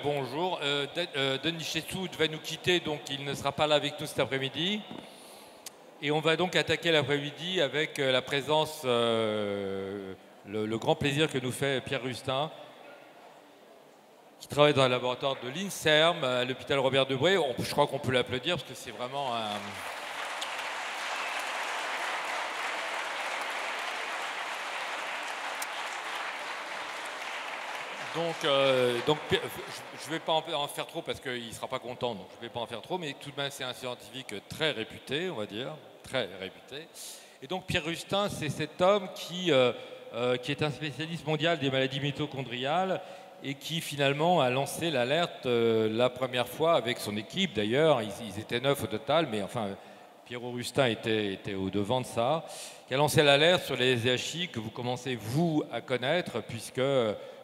Bonjour. Denis Chessou va nous quitter, donc il ne sera pas là avec nous cet après-midi. Et on va donc attaquer l'après-midi avec la présence, le grand plaisir que nous fait Pierre Rustin, qui travaille dans le laboratoire de l'INSERM à l'hôpital Robert Debré. Je crois qu'on peut l'applaudir parce que c'est vraiment un... Donc, je ne vais pas en faire trop parce qu'il ne sera pas content, donc je ne vais pas en faire trop, mais tout de même c'est un scientifique très réputé, on va dire, très réputé. Et donc Pierre Rustin, c'est cet homme qui est un spécialiste mondial des maladies mitochondriales et qui finalement a lancé l'alerte la première fois avec son équipe d'ailleurs, ils étaient 9 au total, mais enfin Pierre Rustin était au devant de ça, qui a lancé l'alerte sur les SDHI que vous commencez vous à connaître puisque...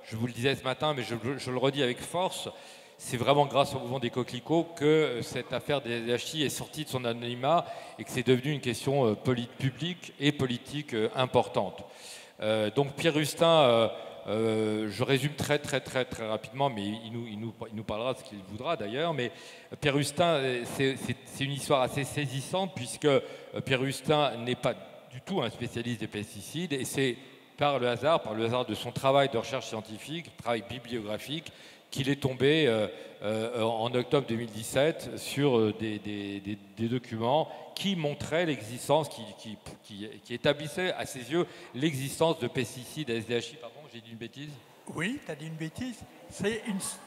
Je vous le disais ce matin, mais je le redis avec force, c'est vraiment grâce au mouvement des coquelicots que cette affaire des SDHI est sortie de son anonymat et que c'est devenu une question publique et politique importante. Donc Pierre Rustin, je résume très rapidement, mais il nous parlera de ce qu'il voudra d'ailleurs, mais Pierre Rustin, c'est une histoire assez saisissante puisque Pierre Rustin n'est pas du tout un spécialiste des pesticides et c'est par le hasard de son travail de recherche scientifique, travail bibliographique, qu'il est tombé en octobre 2017 sur des documents qui montraient l'existence, qui établissaient à ses yeux l'existence de pesticides SDHI. Pardon, j'ai dit une bêtise? Oui, tu as dit une bêtise. C'est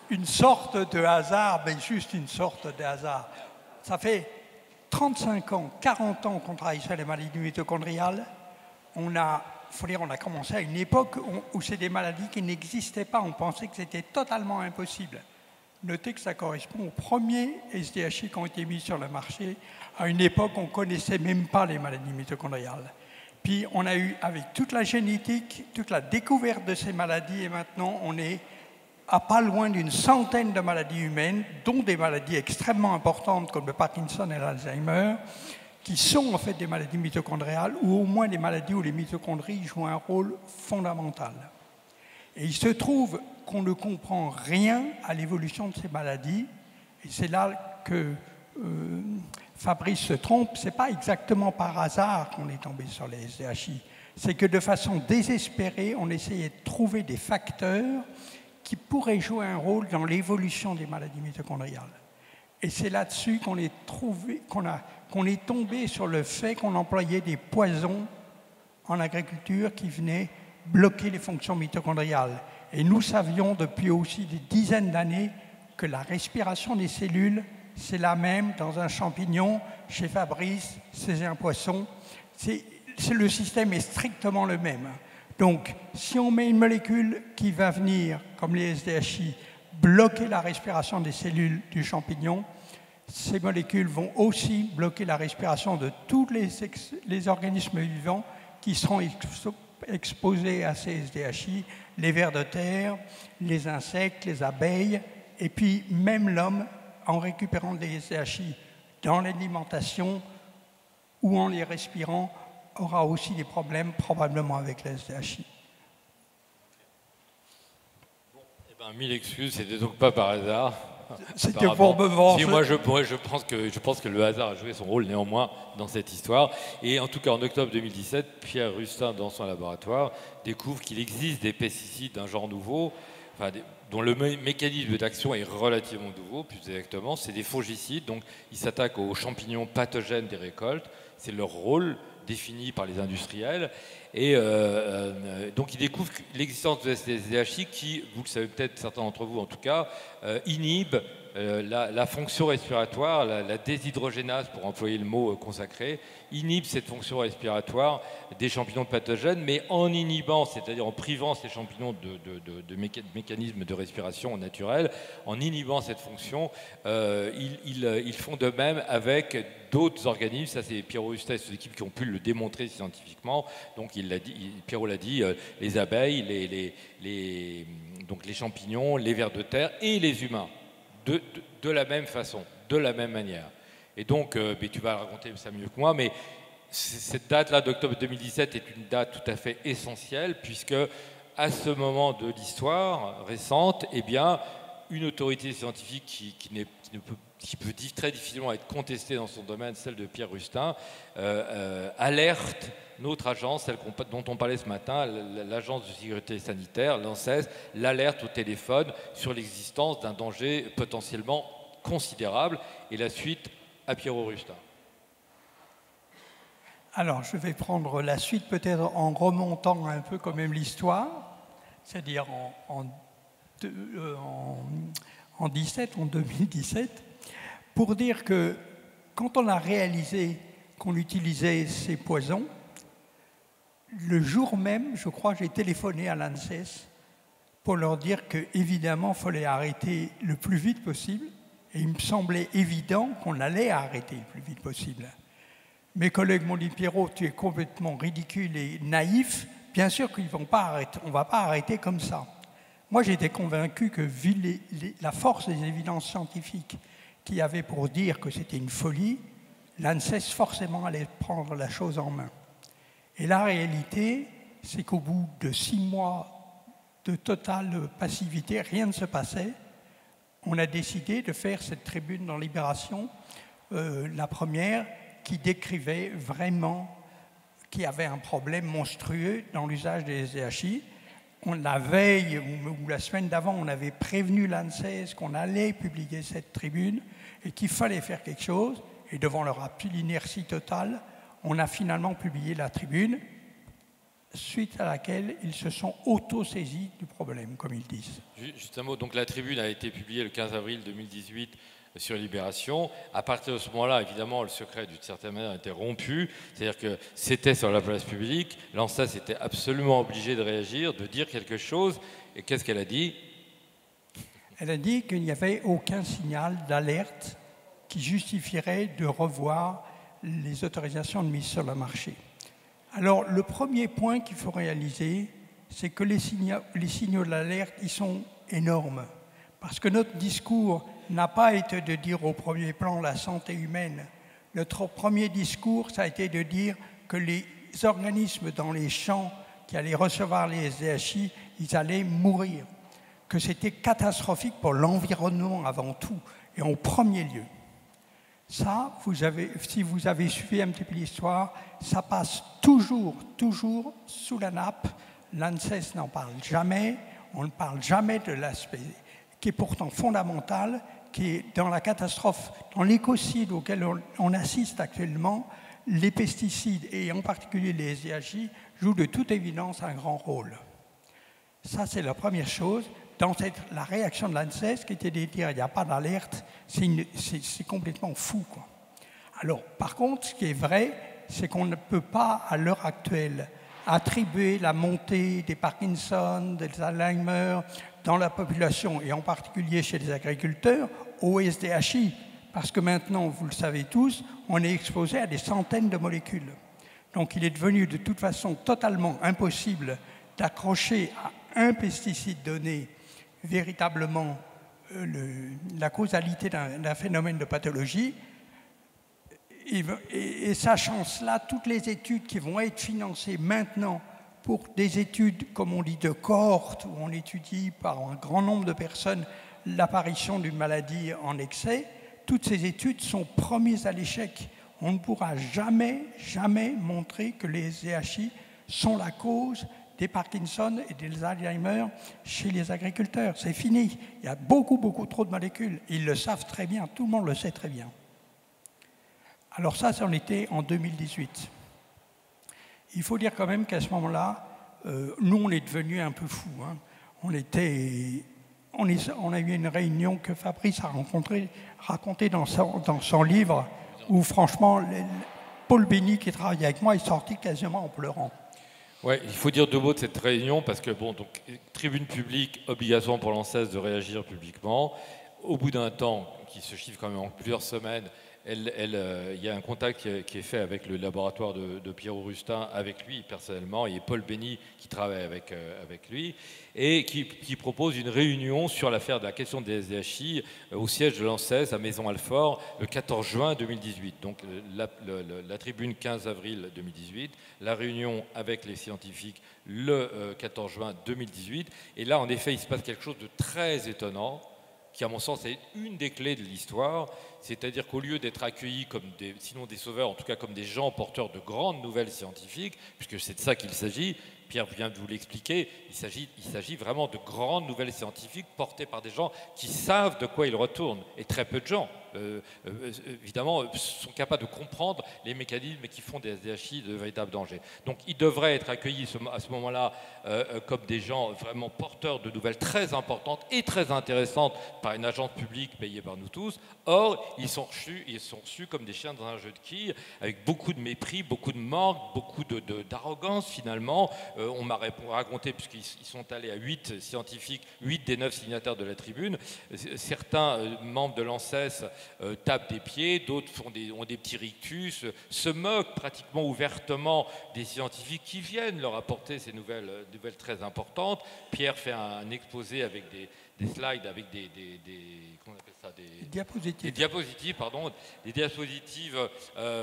une sorte de hasard, mais juste une sorte de hasard. Ça fait 35 ans, 40 ans qu'on travaille sur les maladies mitochondriales. On a commencé à une époque où c'est des maladies qui n'existaient pas. On pensait que c'était totalement impossible. Notez que ça correspond aux premiers SDHI qui ont été mis sur le marché à une époque où on ne connaissait même pas les maladies mitochondriales. Puis on a eu, avec toute la génétique, toute la découverte de ces maladies, et maintenant on est à pas loin d'une centaine de maladies humaines, dont des maladies extrêmement importantes comme le Parkinson et l'Alzheimer, qui sont en fait des maladies mitochondriales ou au moins des maladies où les mitochondries jouent un rôle fondamental. Et il se trouve qu'on ne comprend rien à l'évolution de ces maladies, et c'est là que Fabrice se trompe. Ce n'est pas exactement par hasard qu'on est tombé sur les SDHI, c'est que de façon désespérée, on essayait de trouver des facteurs qui pourraient jouer un rôle dans l'évolution des maladies mitochondriales. Et c'est là-dessus qu'on est tombé sur le fait qu'on employait des poisons en agriculture qui venaient bloquer les fonctions mitochondriales. Et nous savions depuis aussi des dizaines d'années que la respiration des cellules, c'est la même dans un champignon, chez Fabrice, chez un poisson. Le système est strictement le même. Donc, si on met une molécule qui va venir, comme les SDHI, bloquer la respiration des cellules du champignon, ces molécules vont aussi bloquer la respiration de tous les organismes vivants qui seront exposés à ces SDHI, les vers de terre, les insectes, les abeilles, et puis même l'homme, en récupérant des SDHI dans l'alimentation ou en les respirant, aura aussi des problèmes probablement avec les SDHI. Mille excuses, c'était donc pas par hasard. C'était pour me venger. Si, moi, je pense que le hasard a joué son rôle néanmoins dans cette histoire. Et en tout cas, en octobre 2017, Pierre Rustin, dans son laboratoire, découvre qu'il existe des pesticides d'un genre nouveau, dont le mécanisme d'action est relativement nouveau, plus exactement. C'est des fongicides, donc ils s'attaquent aux champignons pathogènes des récoltes. C'est leur rôle défini par les industriels. Et donc il découvre l'existence de ces SDHI qui, vous le savez peut-être, certains d'entre vous en tout cas, inhibe la fonction respiratoire, la déshydrogénase, pour employer le mot consacré, inhibe cette fonction respiratoire des champignons pathogènes, mais en inhibant, c'est-à-dire en privant ces champignons de mécanismes de respiration naturels, en inhibant cette fonction, ils font de même avec d'autres organismes. Ça, c'est Pierre Rustin et ses équipes qui ont pu le démontrer scientifiquement. Donc, Pierrot l'a dit, les abeilles, donc les champignons, les vers de terre et les humains, de la même façon, de la même manière. Et donc, tu vas raconter ça mieux que moi, mais cette date-là d'octobre 2017 est une date tout à fait essentielle, puisque à ce moment de l'histoire récente, eh bien, une autorité scientifique qui peut très difficilement être contestée dans son domaine, celle de Pierre Rustin, alerte notre agence, celle dont on parlait ce matin, l'agence de sécurité sanitaire, l'ANSES, l'alerte au téléphone sur l'existence d'un danger potentiellement considérable, et la suite à Pierrot Rustin. Alors, je vais prendre la suite peut-être en remontant un peu quand même l'histoire, c'est-à-dire en 2017, pour dire que quand on a réalisé qu'on utilisait ces poisons, le jour même, je crois, j'ai téléphoné à l'ANSES pour leur dire qu'évidemment, il fallait arrêter le plus vite possible, et il me semblait évident qu'on allait arrêter le plus vite possible. Mes collègues m'ont dit « Pierrot, tu es complètement ridicule et naïf, bien sûr qu'on ne va pas arrêter comme ça ». Moi, j'étais convaincu que, vu la force des évidences scientifiques qu'il y avait pour dire que c'était une folie, l'ANSES forcément allait prendre la chose en main. Et la réalité, c'est qu'au bout de 6 mois de totale passivité, rien ne se passait. On a décidé de faire cette tribune dans Libération, la première, qui décrivait vraiment qu'il y avait un problème monstrueux dans l'usage des SDHI. La veille ou la semaine d'avant, on avait prévenu l'ANSES qu'on allait publier cette tribune et qu'il fallait faire quelque chose. Et devant leur inertie totale, on a finalement publié la tribune, suite à laquelle ils se sont auto-saisis du problème, comme ils disent. Juste un mot, donc la tribune a été publiée le 15 avril 2018 sur Libération. À partir de ce moment-là, évidemment, le secret, d'une certaine manière, était rompu. C'est-à-dire que c'était sur la place publique. L'ANSES était absolument obligée de réagir, de dire quelque chose. Et qu'est-ce qu'elle a dit? Elle a dit qu'il n'y avait aucun signal d'alerte qui justifierait de revoir les autorisations de mise sur le marché. Alors, le premier point qu'il faut réaliser, c'est que les signaux d'alerte, ils sont énormes. Parce que notre discours n'a pas été de dire au premier plan la santé humaine. Notre premier discours, ça a été de dire que les organismes dans les champs qui allaient recevoir les SDHI, ils allaient mourir. Que c'était catastrophique pour l'environnement avant tout, et en premier lieu. Ça, si vous avez suivi un petit peu l'histoire, ça passe toujours sous la nappe. L'ANSES n'en parle jamais. On ne parle jamais de l'aspect qui est pourtant fondamental, qui est dans la catastrophe, dans l'écocide auquel on assiste actuellement. Les pesticides, et en particulier les SDHI, jouent de toute évidence un grand rôle. Ça, c'est la première chose. Dans la réaction de l'ANSES, qui était de dire il n'y a pas d'alerte, c'est complètement fou, quoi. Alors, par contre, ce qui est vrai, c'est qu'on ne peut pas, à l'heure actuelle, attribuer la montée des Parkinson, des Alzheimer dans la population, et en particulier chez les agriculteurs, au SDHI, parce que maintenant, vous le savez tous, on est exposé à des centaines de molécules. Donc il est devenu de toute façon totalement impossible d'accrocher à un pesticide donné véritablement la causalité d'un phénomène de pathologie. Et sachant cela, toutes les études qui vont être financées maintenant pour des études, comme on dit, de cohorte, où on étudie par un grand nombre de personnes l'apparition d'une maladie en excès, toutes ces études sont promises à l'échec. On ne pourra jamais montrer que les SDHI sont la cause des Parkinson et des Alzheimer chez les agriculteurs. C'est fini. Il y a beaucoup trop de molécules. Ils le savent très bien. Tout le monde le sait très bien. Alors ça en était en 2018. Il faut dire quand même qu'à ce moment-là, nous, on est devenus un peu fous. Hein. On a eu une réunion que Fabrice a racontée dans son livre, où franchement, Paul Béni, qui travaillait avec moi, est sorti quasiment en pleurant. Ouais, il faut dire 2 mots de cette réunion, parce que, bon, donc, tribune publique, obligation pour l'ANSES de réagir publiquement. Au bout d'un temps, qui se chiffre quand même en plusieurs semaines, il y a un contact qui est fait avec le laboratoire de Pierrot Rustin, avec lui personnellement, et Paul Béni qui travaille avec lui, et qui propose une réunion sur l'affaire de la question des SDHI au siège de l'ANSES à Maison-Alfort le 14 juin 2018. Donc la tribune 15 avril 2018, la réunion avec les scientifiques le 14 juin 2018. Et là, en effet, il se passe quelque chose de très étonnant. qui, à mon sens, est une des clés de l'histoire. C'est-à-dire qu'au lieu d'être accueillis comme sinon des sauveurs, en tout cas comme des gens porteurs de grandes nouvelles scientifiques, puisque c'est de ça qu'il s'agit, Pierre vient de vous l'expliquer, il s'agit vraiment de grandes nouvelles scientifiques portées par des gens qui savent de quoi ils retournent. Et très peu de gens, évidemment, sont capables de comprendre les mécanismes qui font des SDHI de véritables dangers. Donc ils devraient être accueillis à ce moment-là comme des gens vraiment porteurs de nouvelles très importantes et très intéressantes par une agence publique payée par nous tous. Or, ils sont reçus comme des chiens dans un jeu de quilles, avec beaucoup de mépris, beaucoup de morgue, beaucoup d'arrogance finalement. On m'a raconté, puisqu'ils sont allés à 8 scientifiques, 8 des 9 signataires de la tribune, certains membres de l'ANSES tapent des pieds, d'autres ont des petits rictus, se moquent pratiquement ouvertement des scientifiques qui viennent leur apporter ces nouvelles très importantes. Pierre fait un exposé avec des slides, avec comment on appelle ça, des diapositives,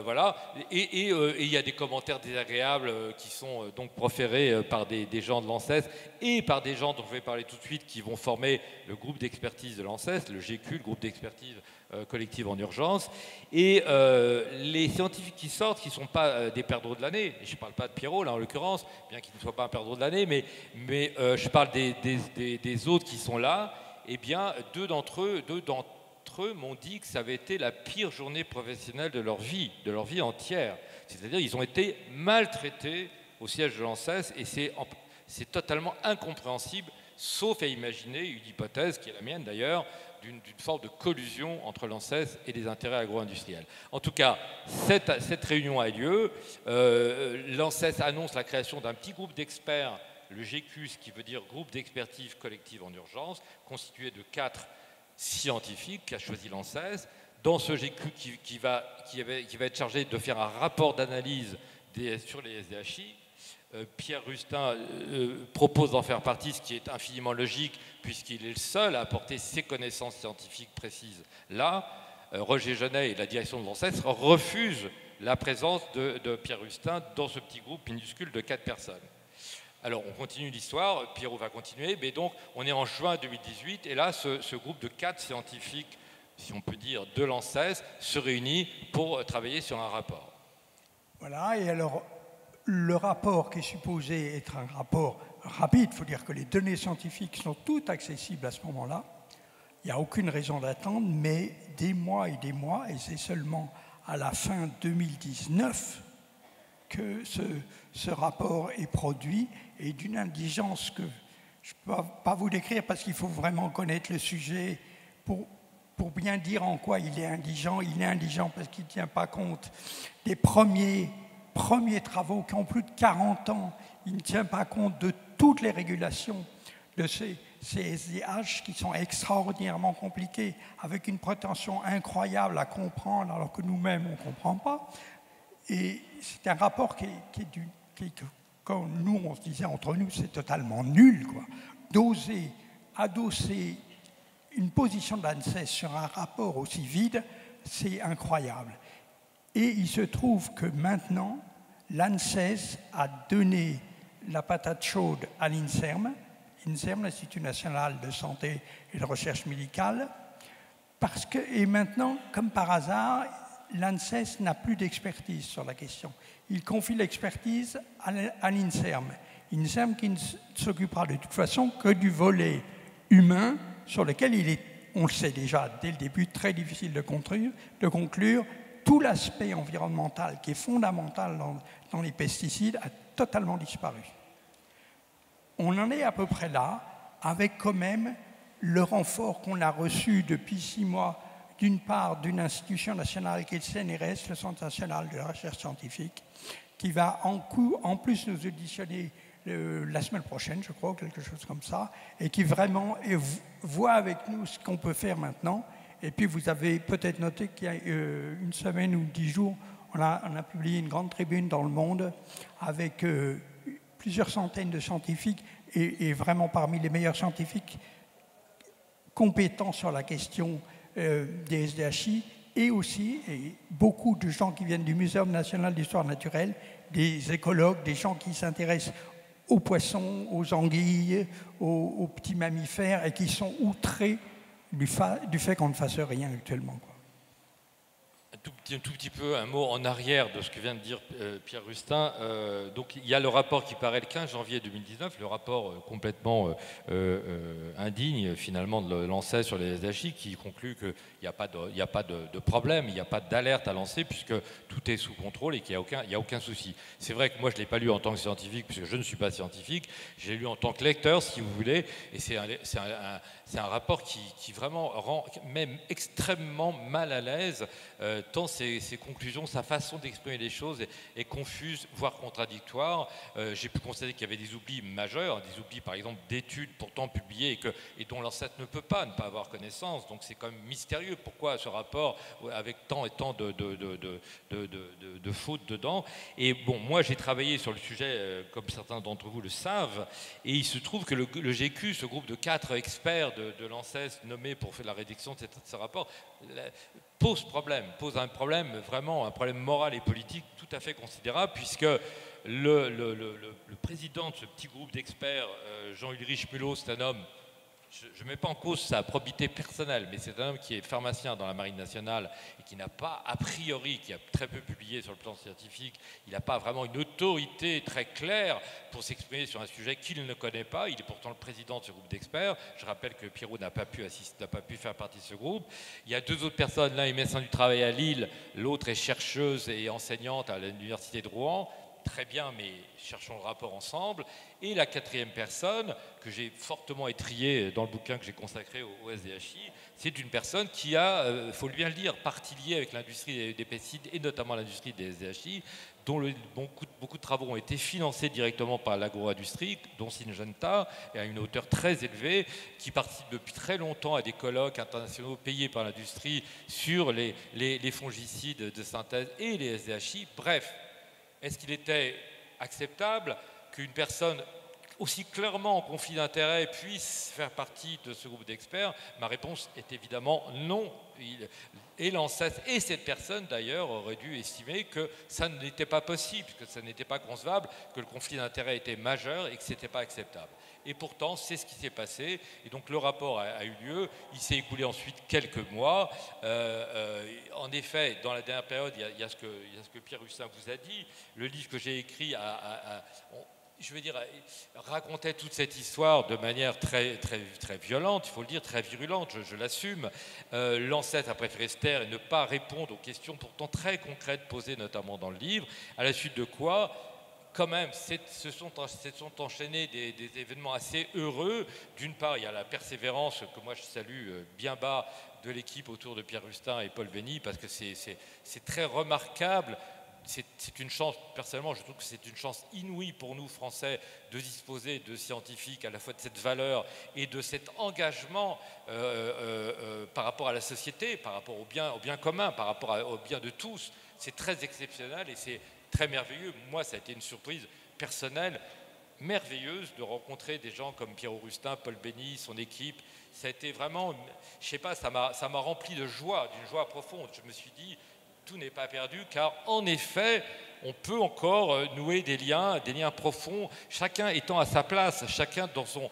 voilà. Et il y a des commentaires désagréables qui sont donc proférés par des gens de l'ANSES et par des gens dont je vais parler tout de suite qui vont former le groupe d'expertise de l'ANSES, le GQ, le groupe d'expertise collective en urgence. Et les scientifiques qui sortent, qui ne sont pas des perdreaux de l'année, et je ne parle pas de Pierrot là en l'occurrence, bien qu'il ne soit pas un perdreau de l'année, mais je parle des autres qui sont là, eh bien deux d'entre eux m'ont dit que ça avait été la pire journée professionnelle de leur vie entière. C'est-à-dire qu'ils ont été maltraités au siège de l'ANSES et c'est totalement incompréhensible, sauf à imaginer une hypothèse, qui est la mienne d'ailleurs, d'une forme de collusion entre l'ANSES et les intérêts agro-industriels. En tout cas, cette réunion a lieu. L'ANSES annonce la création d'un petit groupe d'experts, le GQ, ce qui veut dire groupe d'expertise collective en urgence, constitué de 4 scientifiques qu'a choisi l'ANSES. Dans ce GQ qui va être chargé de faire un rapport d'analyse sur les SDHI, Pierre Rustin propose d'en faire partie, ce qui est infiniment logique puisqu'il est le seul à apporter ses connaissances scientifiques précises là. Roger Genet et la direction de l'ANSES refusent la présence de Pierre Rustin dans ce petit groupe minuscule de 4 personnes. Alors on continue l'histoire, Pierrot va continuer, mais donc on est en juin 2018 et là ce groupe de 4 scientifiques, si on peut dire, de l'ANSES se réunit pour travailler sur un rapport. Voilà, et alors le rapport qui est supposé être un rapport rapide, il faut dire que les données scientifiques sont toutes accessibles à ce moment-là, il n'y a aucune raison d'attendre, mais des mois et c'est seulement à la fin 2019 que ce rapport est produit, et d'une indigence que je ne peux pas vous décrire parce qu'il faut vraiment connaître le sujet pour bien dire en quoi il est indigent. Il est indigent parce qu'il ne tient pas compte des premiers travaux qui ont plus de 40 ans. Il ne tient pas compte de toutes les régulations de ces SDH qui sont extraordinairement compliqués, avec une prétention incroyable à comprendre alors que nous-mêmes on ne comprend pas. Et c'est un rapport quand nous on se disait entre nous, c'est totalement nul, quoi. Adosser une position de l'ANSES sur un rapport aussi vide, c'est incroyable. Et il se trouve que maintenant, l'ANSES a donné la patate chaude à l'INSERM, l'Institut national de santé et de recherche médicale, et maintenant, comme par hasard, l'ANSES n'a plus d'expertise sur la question. Il confie l'expertise à l'INSERM. l'INSERM qui ne s'occupera de toute façon que du volet humain sur lequel il est, on le sait déjà dès le début, très difficile de conclure. Tout l'aspect environnemental qui est fondamental dans les pesticides a totalement disparu. On en est à peu près là, avec quand même le renfort qu'on a reçu depuis 6 mois, d'une part d'une institution nationale qui est le CNRS, le Centre national de la recherche scientifique, qui va en plus nous auditionner la semaine prochaine, je crois, quelque chose comme ça, et qui vraiment voit avec nous ce qu'on peut faire maintenant. Et puis vous avez peut-être noté qu'il y a une semaine ou 10 jours, on a publié une grande tribune dans Le Monde avec plusieurs centaines de scientifiques et vraiment parmi les meilleurs scientifiques compétents sur la question des SDHI, et aussi beaucoup de gens qui viennent du Muséum national d'histoire naturelle, des écologues, des gens qui s'intéressent aux poissons, aux anguilles, aux petits mammifères et qui sont outrés du fait qu'on ne fasse rien actuellement, quoi. Un tout petit peu un mot en arrière de ce que vient de dire Pierre Rustin. Donc il y a le rapport qui paraît le 15 janvier 2019, le rapport complètement indigne finalement de l'ANSES sur les SDHI, qui conclut qu'il n'y a pas de problème, il n'y a pas d'alerte à lancer puisque tout est sous contrôle et qu'il n'y a aucun souci. C'est vrai que moi je ne l'ai pas lu en tant que scientifique puisque je ne suis pas scientifique, j'ai lu en tant que lecteur si vous voulez, et c'est un rapport qui vraiment rend même extrêmement mal à l'aise tant ses conclusions, sa façon d'exprimer les choses est confuse, voire contradictoire. J'ai pu constater qu'il y avait des oublis majeurs, des oublis par exemple d'études pourtant publiées et dont l'ANSES ne peut pas ne pas avoir connaissance. Donc c'est quand même mystérieux. Pourquoi ce rapport avec tant et tant de fautes dedans? Et bon, moi j'ai travaillé sur le sujet, comme certains d'entre vous le savent, et il se trouve que le GQ, ce groupe de 4 experts de l'ANSES nommés pour faire la rédaction de ce rapport, pose un problème vraiment, un problème moral et politique tout à fait considérable, puisque le président de ce petit groupe d'experts, Jean-Ulrich Mulot, c'est un homme, je ne mets pas en cause sa probité personnelle, mais c'est un homme qui est pharmacien dans la Marine nationale et qui n'a pas, a priori, qui a très peu publié sur le plan scientifique, il n'a pas vraiment une autorité très claire pour s'exprimer sur un sujet qu'il ne connaît pas. Il est pourtant le président de ce groupe d'experts. Je rappelle que Pierrot n'a pas pu faire partie de ce groupe. Il y a 2 autres personnes, l'un est médecin du travail à Lille, l'autre est chercheuse et enseignante à l'université de Rouen. Très bien, mais cherchons le rapport ensemble. Et la 4e personne, que j'ai fortement étriée dans le bouquin que j'ai consacré au SDHI, c'est une personne qui a, il faut bien le dire, partie liée avec l'industrie des pesticides et notamment l'industrie des SDHI, dont beaucoup de travaux ont été financés directement par l'agro-industrie, dont Syngenta, et à une hauteur très élevée, qui participe depuis très longtemps à des colloques internationaux payés par l'industrie sur les fongicides de synthèse et les SDHI. Bref, est-ce qu'il était acceptable qu'une personne aussi clairement en conflit d'intérêts puisse faire partie de ce groupe d'experts? Ma réponse est évidemment non. Et l'ANSES et cette personne d'ailleurs auraient dû estimer que ça n'était pas possible, que ça n'était pas concevable, que le conflit d'intérêts était majeur et que ce n'était pas acceptable. Et pourtant, c'est ce qui s'est passé. Et donc le rapport a eu lieu. Il s'est écoulé ensuite quelques mois. En effet, dans la dernière période, il y a ce que Pierre Rustin vous a dit. Le livre que j'ai écrit je veux dire, racontait toute cette histoire de manière très, très, très violente, il faut le dire, très virulente, je l'assume. L'ANSES a préféré se taire et ne pas répondre aux questions pourtant très concrètes posées notamment dans le livre, à la suite de quoi, quand même, se sont enchaînés des événements assez heureux. D'une part, il y a la persévérance que moi je salue bien bas de l'équipe autour de Pierre Rustin et Paul Bény, parce que c'est très remarquable. C'est une chance, personnellement, je trouve que c'est une chance inouïe pour nous, Français, de disposer de scientifiques à la fois de cette valeur et de cet engagement par rapport à la société, par rapport au bien commun, par rapport au bien de tous. C'est très exceptionnel et c'est très merveilleux. Moi, ça a été une surprise personnelle merveilleuse de rencontrer des gens comme Pierre Rustin, Paul Bény, son équipe. Ça a été vraiment, je ne sais pas, ça m'a rempli de joie, d'une joie profonde. Je me suis dit, tout n'est pas perdu, car en effet, on peut encore nouer des liens profonds, chacun étant à sa place, chacun dans son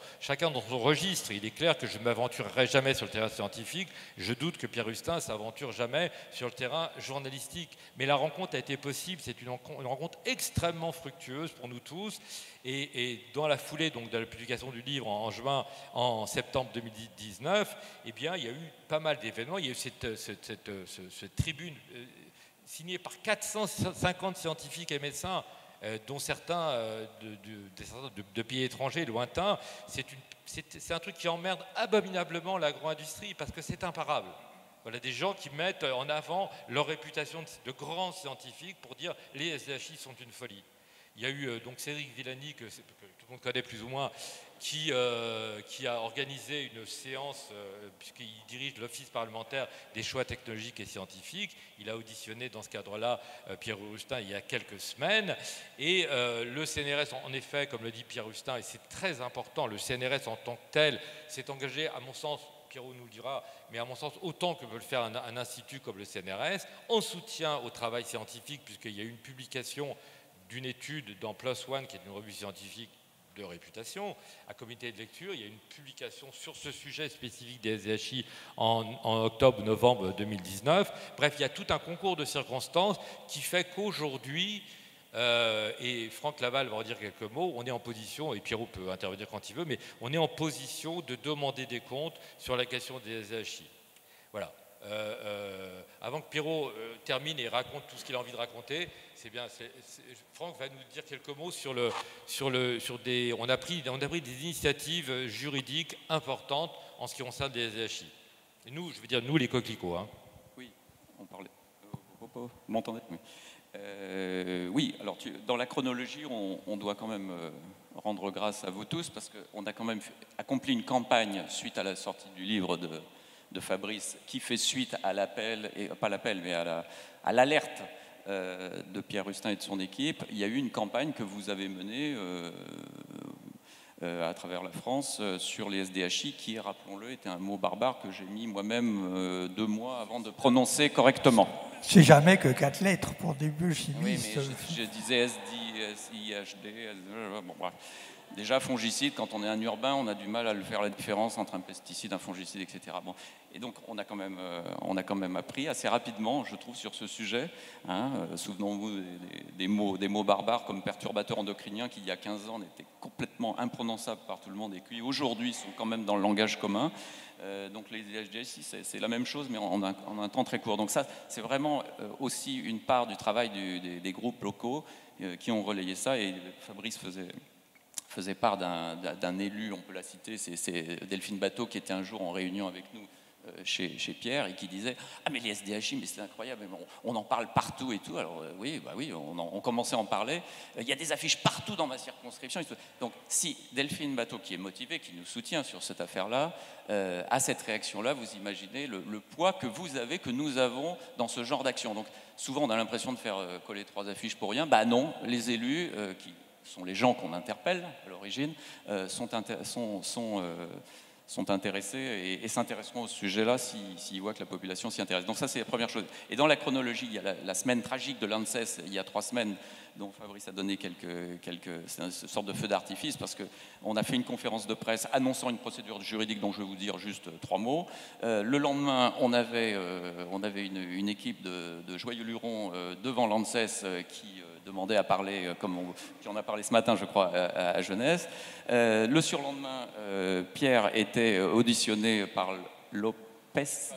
registre. Il est clair que je ne m'aventurerai jamais sur le terrain scientifique, je doute que Pierre Rustin ne s'aventure jamais sur le terrain journalistique. Mais la rencontre a été possible, c'est une rencontre extrêmement fructueuse pour nous tous, et dans la foulée donc, de la publication du livre en septembre 2019, eh bien, il y a eu pas mal d'événements. Il y a eu cette tribune signée par 450 scientifiques et médecins, dont certains de pays étrangers, lointains. C'est un truc qui emmerde abominablement l'agro-industrie parce que c'est imparable. Voilà, des gens qui mettent en avant leur réputation de grands scientifiques pour dire les SDHI sont une folie. Il y a eu donc Cédric Villani, que tout le monde connaît plus ou moins, qui a organisé une séance, puisqu'il dirige l'Office parlementaire des choix technologiques et scientifiques. Il a auditionné dans ce cadre-là Pierre Rustin il y a quelques semaines. Et le CNRS, en effet, comme le dit Pierre Rustin, et c'est très important, le CNRS en tant que tel s'est engagé, à mon sens, Pierrot nous le dira, mais à mon sens, autant que veut le faire un institut comme le CNRS, en soutien au travail scientifique, puisqu'il y a eu une publication d'une étude dans PLOS ONE, qui est une revue scientifique de réputation, un comité de lecture. Il y a une publication sur ce sujet spécifique des SDHI en octobre-novembre 2019. Bref, il y a tout un concours de circonstances qui fait qu'aujourd'hui, et Franck Laval va en dire quelques mots, on est en position, et Pierrot peut intervenir quand il veut, mais on est en position de demander des comptes sur la question des SDHI. Voilà. Avant que Pierrot termine et raconte tout ce qu'il a envie de raconter, c'est bien. Franck va nous dire quelques mots sur des. On a pris des initiatives juridiques importantes en ce qui concerne les SDHI. Et nous, je veux dire nous les coquelicots. Hein. Oui, on parlait. Vous m'entendez? Oui. Oui, alors dans la chronologie, on doit quand même rendre grâce à vous tous parce qu'on a quand même accompli une campagne suite à la sortie du livre de Fabrice qui fait suite à l'appel, et pas l'appel, mais à l'alerte de Pierre Rustin et de son équipe. Il y a eu une campagne que vous avez menée à travers la France sur les SDHI qui, rappelons-le, était un mot barbare que j'ai mis moi-même 2 mois avant de prononcer correctement. C'est jamais que 4 lettres pour début chimiste. Oui, mais je disais SIHD, bon, bref. Déjà, fongicide, quand on est un urbain, on a du mal à le faire la différence entre un pesticide, un fongicide, etc. Bon. Et donc, on a quand même appris assez rapidement, je trouve, sur ce sujet. Hein, souvenons-vous des mots barbares comme perturbateurs endocriniens qui, il y a 15 ans, étaient complètement imprononçables par tout le monde et qui, aujourd'hui, sont quand même dans le langage commun. Donc, les SDHI, c'est la même chose, mais en un temps très court. Donc, ça, c'est vraiment aussi une part du travail des groupes locaux qui ont relayé ça. Et Fabrice faisait part d'un élu, on peut la citer, c'est Delphine Bateau qui était un jour en réunion avec nous chez Pierre et qui disait « Ah mais les SDHI, mais c'est incroyable, on en parle partout et tout. » Alors oui, on commençait à en parler. Il y a des affiches partout dans ma circonscription. Donc si Delphine Bateau, qui est motivée, qui nous soutient sur cette affaire-là, a cette réaction-là, vous imaginez le poids que vous avez, que nous avons dans ce genre d'action. Donc souvent on a l'impression de faire coller 3 affiches pour rien. Bah non, les élus qui sont les gens qu'on interpelle à l'origine, sont intéressés et s'intéresseront au sujet-là s'ils voient que la population s'y intéresse. Donc ça, c'est la première chose. Et dans la chronologie, il y a la semaine tragique de l'ANSES, il y a 3 semaines, dont Fabrice a donné c'est une sorte de feu d'artifice, parce qu'on a fait une conférence de presse annonçant une procédure juridique dont je vais vous dire juste 3 mots. Le lendemain, on avait une équipe de joyeux-lurons devant l'ANSES qui demandait à parler, qui en a parlé ce matin, je crois, à Jeunesse. Le surlendemain, Pierre était auditionné par l'OPES,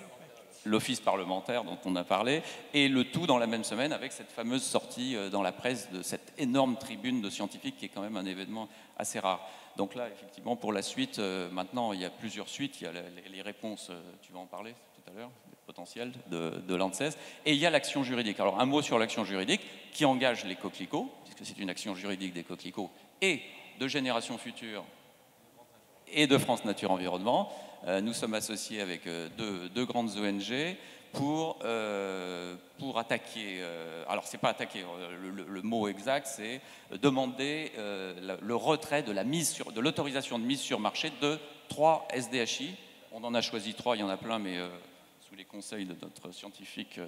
l'Office parlementaire dont on a parlé, et le tout dans la même semaine avec cette fameuse sortie dans la presse de cette énorme tribune de scientifiques qui est quand même un événement assez rare. Donc là, effectivement, pour la suite, maintenant, il y a plusieurs suites. Il y a les réponses, tu vas en parler tout à l'heure, potentiel de l'ANSES, et il y a l'action juridique. Alors un mot sur l'action juridique qui engage les coquelicots, puisque c'est une action juridique des coquelicots et de Génération Future et de France Nature Environnement. Nous sommes associés avec deux grandes ONG pour attaquer, alors c'est pas attaquer, le mot exact, c'est demander le retrait de l'autorisation de mise sur marché de 3 SDHI. On en a choisi 3, il y en a plein, mais sous les conseils de notre scientifique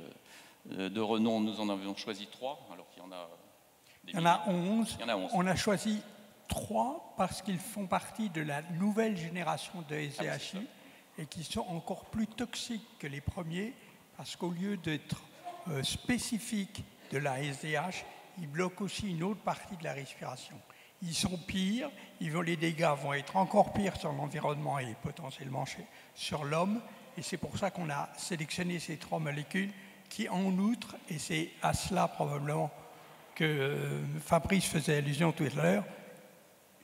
de renom, nous en avions choisi 3, alors qu'il y en a des il y en a 11. Il y en a 11. On a choisi 3 parce qu'ils font partie de la nouvelle génération de SDHI et qui sont encore plus toxiques que les premiers parce qu'au lieu d'être spécifiques de la SDH, ils bloquent aussi une autre partie de la respiration. Ils sont pires, les dégâts vont être encore pires sur l'environnement et potentiellement sur l'homme. Et c'est pour ça qu'on a sélectionné ces 3 molécules qui, en outre, et c'est à cela probablement que Fabrice faisait allusion tout à l'heure,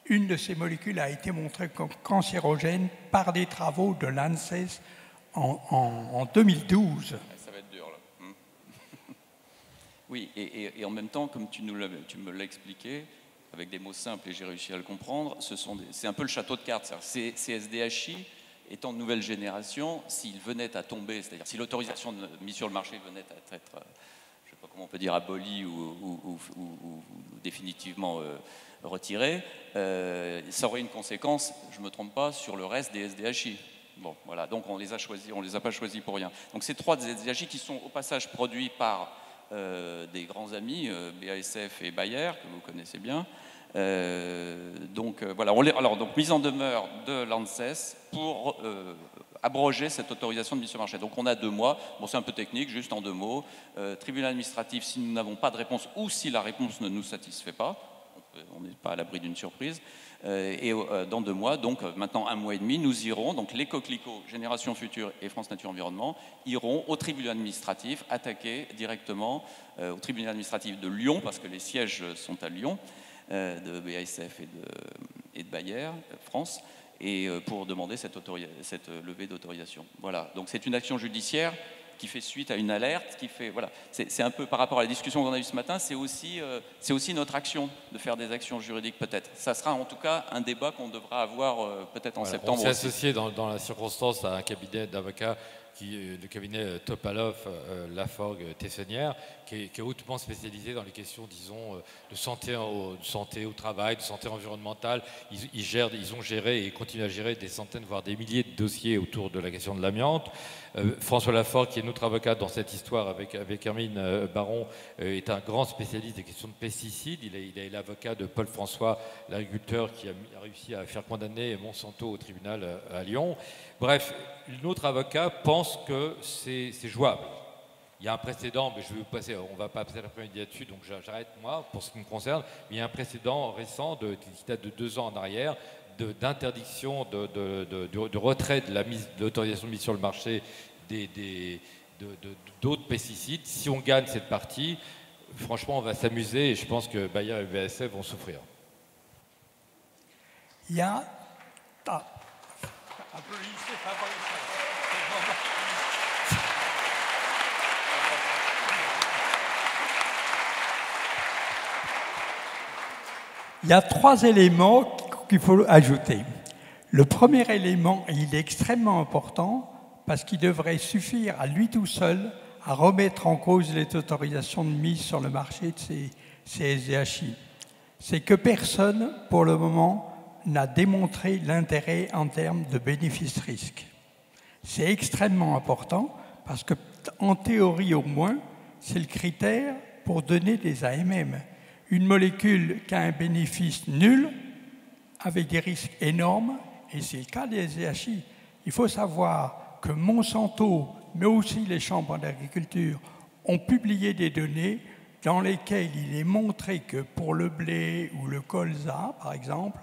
une de ces molécules a été montrée comme cancérogène par des travaux de l'ANSES en 2012. Ça va être dur, là. Oui, et en même temps, comme tu me l'as expliqué, avec des mots simples et j'ai réussi à le comprendre, c'est un peu le château de cartes. Ces SDHI, étant de nouvelle génération, s'ils venaient à tomber, c'est-à-dire si l'autorisation de mise sur le marché venait à être, je ne sais pas comment on peut dire, abolie ou définitivement retirée, ça aurait une conséquence, je ne me trompe pas, sur le reste des SDHI. Bon, voilà, donc on les a pas choisis pour rien. Donc ces 3 SDHI qui sont au passage produits par des grands amis, BASF et Bayer, que vous connaissez bien, Voilà, donc mise en demeure de l'ANSES pour abroger cette autorisation de mise sur marché. Donc on a 2 mois, bon c'est un peu technique, juste en 2 mots. Tribunal administratif, si nous n'avons pas de réponse ou si la réponse ne nous satisfait pas, on n'est pas à l'abri d'une surprise, dans 2 mois, donc maintenant 1 mois et demi, nous irons, donc les Coquelicots, Génération Future et France Nature Environnement, iront au tribunal administratif attaquer directement au tribunal administratif de Lyon, parce que les sièges sont à Lyon, de BASF et de Bayer, France, et pour demander cette levée d'autorisation. Voilà, donc c'est une action judiciaire qui fait suite à une alerte, voilà, c'est un peu par rapport à la discussion qu'on a eue ce matin, c'est aussi notre action de faire des actions juridiques peut-être. Ça sera en tout cas un débat qu'on devra avoir peut-être en septembre. On s'est associé dans la circonstance à un cabinet d'avocats, le cabinet Topalov, Laforgue, Tessonnière, qui est hautement spécialisé dans les questions, disons, de santé au travail, de santé environnementale. Ils ont géré et continuent à gérer des centaines, voire des milliers de dossiers autour de la question de l'amiante. François Laforgue, qui est notre avocat dans cette histoire avec Hermine Baron, est un grand spécialiste des questions de pesticides. Il est l'avocat de Paul François, l'agriculteur qui a réussi à faire condamner Monsanto au tribunal à Lyon. Bref, notre avocat pense que c'est jouable. Il y a un précédent, mais on ne va pas passer l'après-midi là-dessus, donc j'arrête moi pour ce qui me concerne. Mais il y a un précédent récent qui date de 2 ans en arrière d'interdiction de retrait de l'autorisation de mise sur le marché d'autres pesticides. Si on gagne cette partie, franchement, on va s'amuser et je pense que Bayer et BASF vont souffrir. Il y a... Il y a 3 éléments qu'il faut ajouter. Le premier élément, il est extrêmement important parce qu'il devrait suffire à lui tout seul à remettre en cause les autorisations de mise sur le marché de ces SDHI. C'est que personne, pour le moment, n'a démontré l'intérêt en termes de bénéfice-risque. C'est extrêmement important parce que, en théorie au moins, c'est le critère pour donner des AMM. Une molécule qui a un bénéfice nul, avec des risques énormes, et c'est le cas des SDHI. Il faut savoir que Monsanto, mais aussi les chambres d'agriculture, ont publié des données dans lesquelles il est montré que pour le blé ou le colza, par exemple,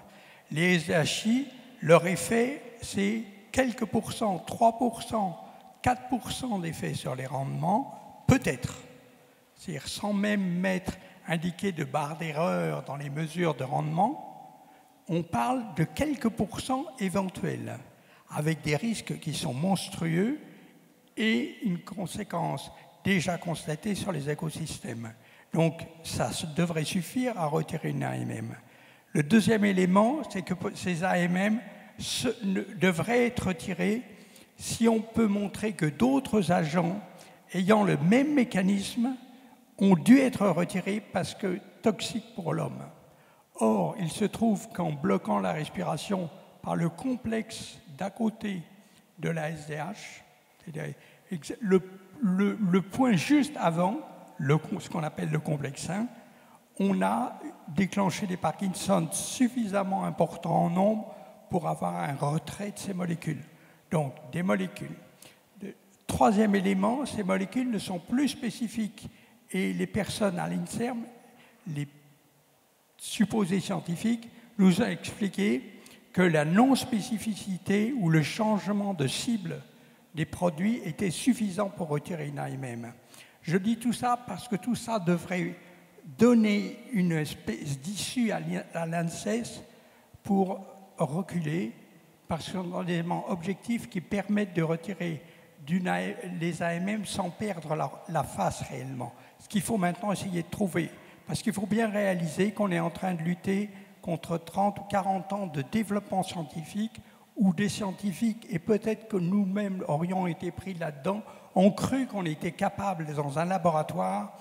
les SDHI, leur effet, c'est quelques pourcents, 3%, 4% d'effet sur les rendements, peut-être. C'est-à-dire sans même indiqué de barre d'erreur dans les mesures de rendement, on parle de quelques pourcents éventuels, avec des risques qui sont monstrueux et une conséquence déjà constatée sur les écosystèmes. Donc ça devrait suffire à retirer une AMM. Le deuxième élément, c'est que ces AMM devraient être retirés si on peut montrer que d'autres agents ayant le même mécanisme ont dû être retirés parce que toxiques pour l'homme. Or, il se trouve qu'en bloquant la respiration par le complexe d'à côté de la SDH, le point juste avant, ce qu'on appelle le complexe 1, on a déclenché des Parkinson suffisamment importants en nombre pour avoir un retrait de ces molécules. Donc, des molécules. Troisième élément, ces molécules ne sont plus spécifiques. Et les personnes à l'INSERM, les supposés scientifiques, nous ont expliqué que la non-spécificité ou le changement de cible des produits était suffisant pour retirer une AMM. Je dis tout ça parce que tout ça devrait donner une espèce d'issue à l'ANSES pour reculer, parce qu'on a des éléments objectifs qui permettent de retirer les AMM sans perdre la face réellement. Ce qu'il faut maintenant essayer de trouver, parce qu'il faut bien réaliser qu'on est en train de lutter contre 30 ou 40 ans de développement scientifique où des scientifiques, et peut-être que nous-mêmes aurions été pris là-dedans, ont cru qu'on était capable, dans un laboratoire,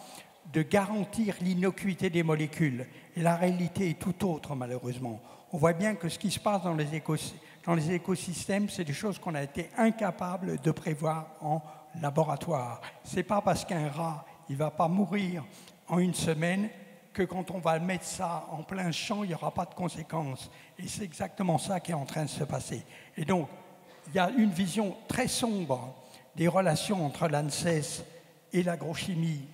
de garantir l'innocuité des molécules. Et la réalité est tout autre, malheureusement. On voit bien que ce qui se passe dans les écosystèmes, c'est des choses qu'on a été incapable de prévoir en laboratoire. Ce n'est pas parce qu'un rat il ne va pas mourir en une semaine que quand on va mettre ça en plein champ, il n'y aura pas de conséquences. Et c'est exactement ça qui est en train de se passer. Et donc, il y a une vision très sombre des relations entre l'ANSES et l'agrochimie.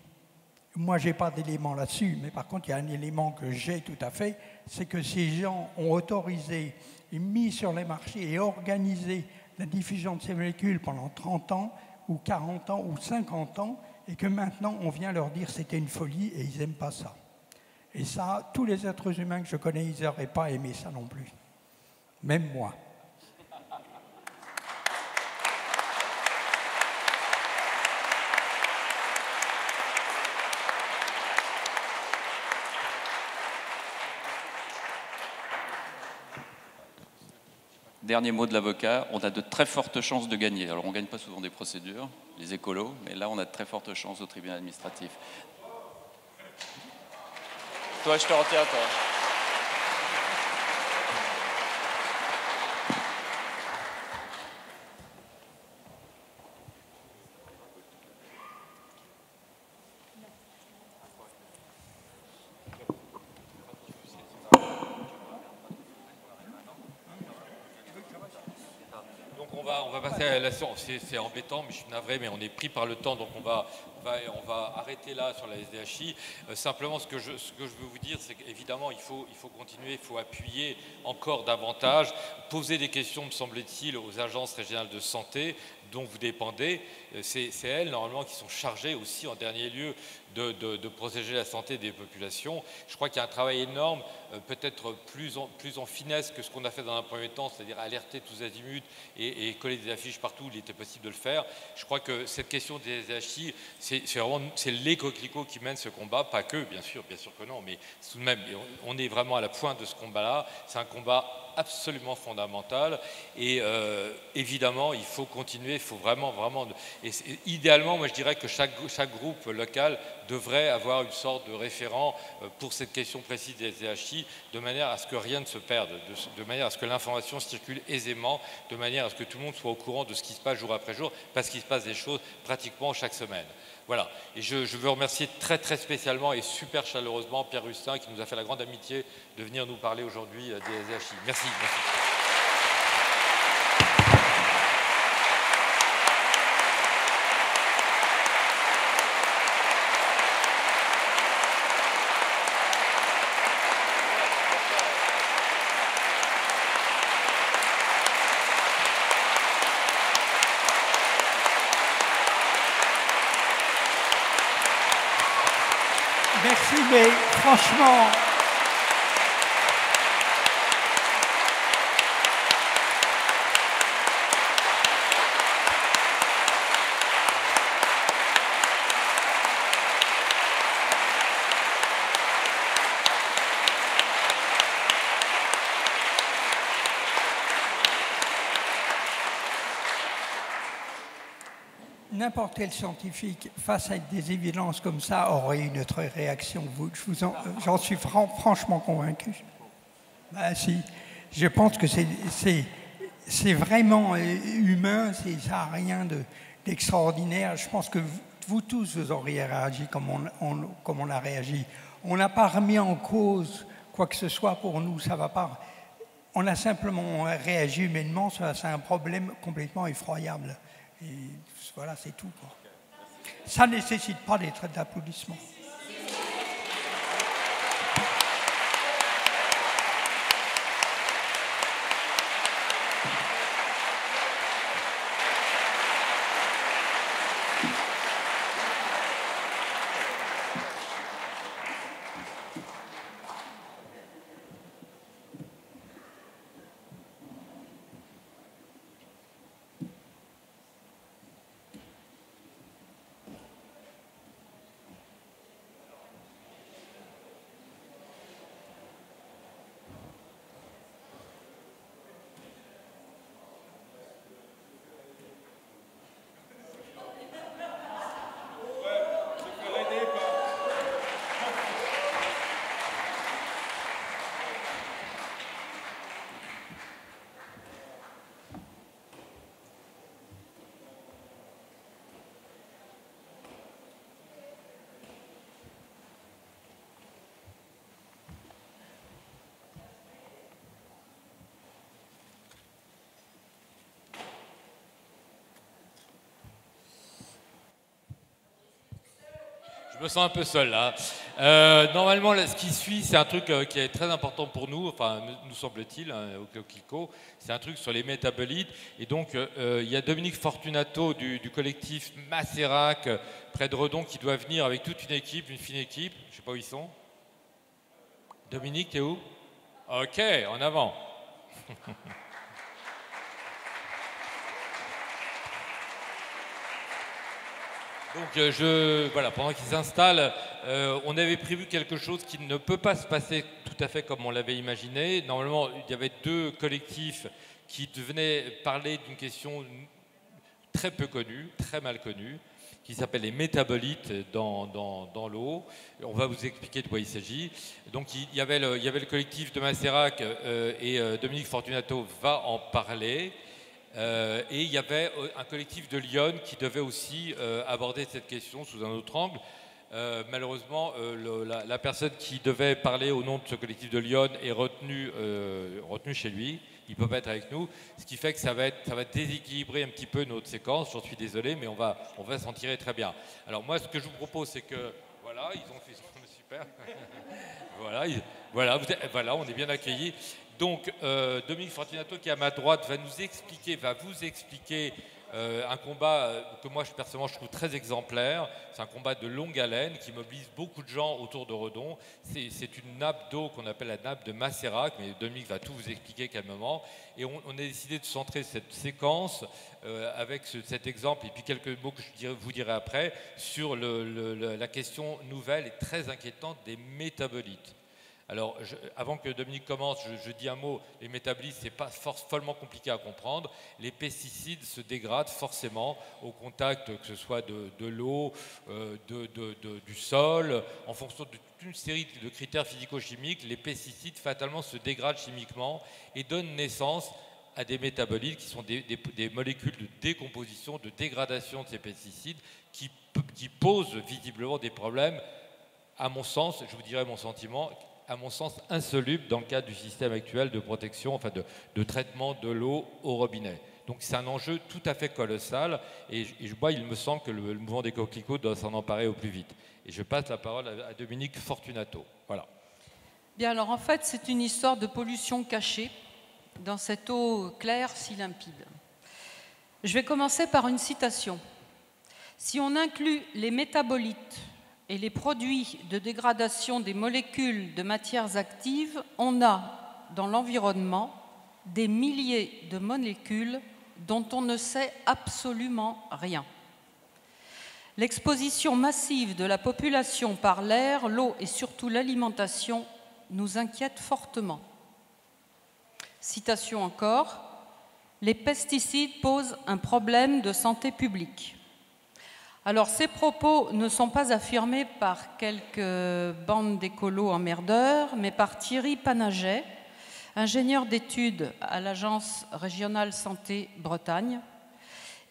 Moi, je n'ai pas d'éléments là-dessus, mais par contre, il y a un élément que j'ai tout à fait, c'est que ces gens ont autorisé et mis sur les marchés et organisé la diffusion de ces molécules pendant 30 ans, ou 40 ans, ou 50 ans, et que maintenant, on vient leur dire que c'était une folie et ils n'aiment pas ça. Et ça, tous les êtres humains que je connais, ils n'auraient pas aimé ça non plus. Même moi. Dernier mot de l'avocat, on a de très fortes chances de gagner. Alors on ne gagne pas souvent des procédures, les écolos, mais là on a de très fortes chances au tribunal administratif. Toi, je te retiens, toi. On va passer à la séance. C'est embêtant, mais je suis navré, mais on est pris par le temps, donc on va arrêter là sur la SDHI. Simplement, ce que je veux vous dire, c'est qu'évidemment, il faut continuer, il faut appuyer encore davantage, poser des questions, me semble-t-il, aux agences régionales de santé dont vous dépendez. C'est elles, normalement, qui sont chargées aussi, en dernier lieu, de protéger la santé des populations. Je crois qu'il y a un travail énorme, peut-être plus en finesse que ce qu'on a fait dans un premier temps, c'est-à-dire alerter tous azimuts et coller des affiches partout où il était possible de le faire. Je crois que cette question des SDHI, c'est les coquelicots qui mènent ce combat, pas que, bien sûr que non, mais tout de même, on est vraiment à la pointe de ce combat-là. C'est un combat absolument fondamental et évidemment il faut continuer, il faut vraiment et idéalement moi je dirais que chaque groupe local devrait avoir une sorte de référent pour cette question précise des SDHI, de manière à ce que rien ne se perde, de manière à ce que l'information circule aisément, de manière à ce que tout le monde soit au courant de ce qui se passe jour après jour, parce qu'il se passe des choses pratiquement chaque semaine. Voilà, et je veux remercier très très spécialement et super chaleureusement Pierre Rustin qui nous a fait la grande amitié de venir nous parler aujourd'hui des SDHI. Merci. Merci, mais franchement, n'importe quel scientifique, face à des évidences comme ça, aurait une autre réaction. J'en suis franchement convaincu. Ben, si, je pense que c'est vraiment humain, ça n'a rien d'extraordinaire. Je pense que vous tous, vous auriez réagi comme on a réagi. On n'a pas remis en cause quoi que ce soit pour nous, ça ne va pas. On a simplement réagi humainement, c'est un problème complètement effroyable. Et voilà, c'est tout, quoi. Ça ne nécessite pas des traits d'applaudissements. Je me sens un peu seul là. Normalement, là, ce qui suit, c'est un truc qui est très important pour nous, enfin, nous semble-t-il, hein, au Coquelicot. C'est un truc sur les métabolites. Et donc, il y a Dominique Fortunato du collectif Macérac, près de Redon, qui doit venir avec toute une équipe, une fine équipe. Je ne sais pas où ils sont. Dominique, t'es où? Ok, en avant. Donc, voilà, pendant qu'ils s'installent, on avait prévu quelque chose qui ne peut pas se passer tout à fait comme on l'avait imaginé. Normalement, il y avait 2 collectifs qui venaient parler d'une question très peu connue, très mal connue, qui s'appelle les métabolites dans l'eau. On va vous expliquer de quoi il s'agit. Donc, il y avait le collectif de Macérac et Dominique Fortunato va en parler. Et il y avait un collectif de Lyon qui devait aussi aborder cette question sous un autre angle. Malheureusement, la personne qui devait parler au nom de ce collectif de Lyon est retenue chez lui. Il ne peut pas être avec nous, ce qui fait que ça va déséquilibrer un petit peu notre séquence. J'en suis désolé, mais on va s'en tirer très bien. Alors moi, ce que je vous propose, c'est que voilà, ils ont fait super. voilà, on est bien accueillis. Donc, Dominique Fortunato, qui est à ma droite, va vous expliquer un combat que moi, personnellement, je trouve très exemplaire. C'est un combat de longue haleine qui mobilise beaucoup de gens autour de Redon. C'est une nappe d'eau qu'on appelle la nappe de Macérac, mais Dominique va tout vous expliquer calmement. Et on a décidé de centrer cette séquence avec cet exemple, et puis quelques mots que vous dirai après, sur la question nouvelle et très inquiétante des métabolites. Alors, avant que Dominique commence, je dis un mot. Les métabolites, ce n'est pas follement compliqué à comprendre. Les pesticides se dégradent forcément au contact, que ce soit de l'eau, du sol. En fonction de toute une série de critères physico-chimiques, les pesticides fatalement se dégradent chimiquement et donnent naissance à des métabolites qui sont des molécules de décomposition, de dégradation de ces pesticides qui posent visiblement des problèmes, à mon sens, je vous dirai mon sentiment, à mon sens, insoluble dans le cadre du système actuel de protection, enfin de traitement de l'eau au robinet. Donc c'est un enjeu tout à fait colossal et moi, il me semble que le mouvement des coquelicots doit s'en emparer au plus vite. Et je passe la parole à Dominique Fortunato. Voilà. Bien, alors en fait, c'est une histoire de pollution cachée dans cette eau claire si limpide. Je vais commencer par une citation. Si on inclut les métabolites et les produits de dégradation des molécules de matières actives, on a dans l'environnement des milliers de molécules dont on ne sait absolument rien. L'exposition massive de la population par l'air, l'eau et surtout l'alimentation nous inquiète fortement. Citation encore, les pesticides posent un problème de santé publique. Alors, ces propos ne sont pas affirmés par quelques bandes d'écolos emmerdeurs, mais par Thierry Panaget, ingénieur d'études à l'Agence régionale santé Bretagne,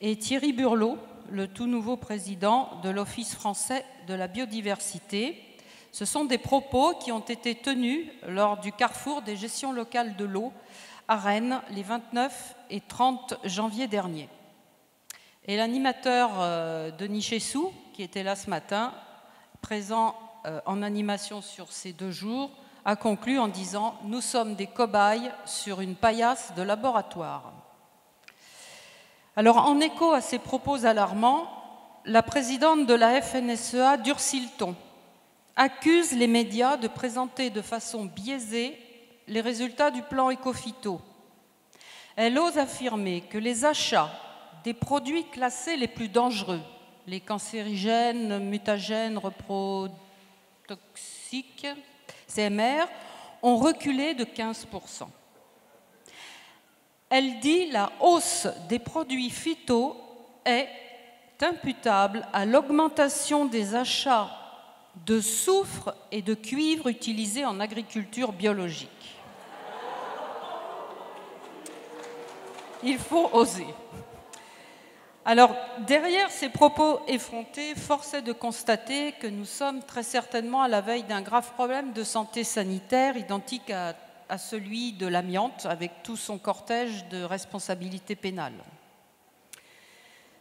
et Thierry Burlot, le tout nouveau président de l'Office français de la biodiversité. Ce sont des propos qui ont été tenus lors du carrefour des gestions locales de l'eau à Rennes les 29 et 30 janvier dernier. Et l'animateur Denis Chessou, qui était là ce matin, présent en animation sur ces 2 jours, a conclu en disant « Nous sommes des cobayes sur une paillasse de laboratoire ». Alors, en écho à ces propos alarmants, la présidente de la FNSEA durcit le ton, accuse les médias de présenter de façon biaisée les résultats du plan Ecophyto. Elle ose affirmer que les achats des produits classés les plus dangereux, les cancérigènes, mutagènes, reprotoxiques, CMR, ont reculé de 15%. Elle dit la hausse des produits phyto est imputable à l'augmentation des achats de soufre et de cuivre utilisés en agriculture biologique. Il faut oser. Alors, derrière ces propos effrontés, force est de constater que nous sommes très certainement à la veille d'un grave problème de santé sanitaire identique à celui de l'amiante, avec tout son cortège de responsabilités pénales.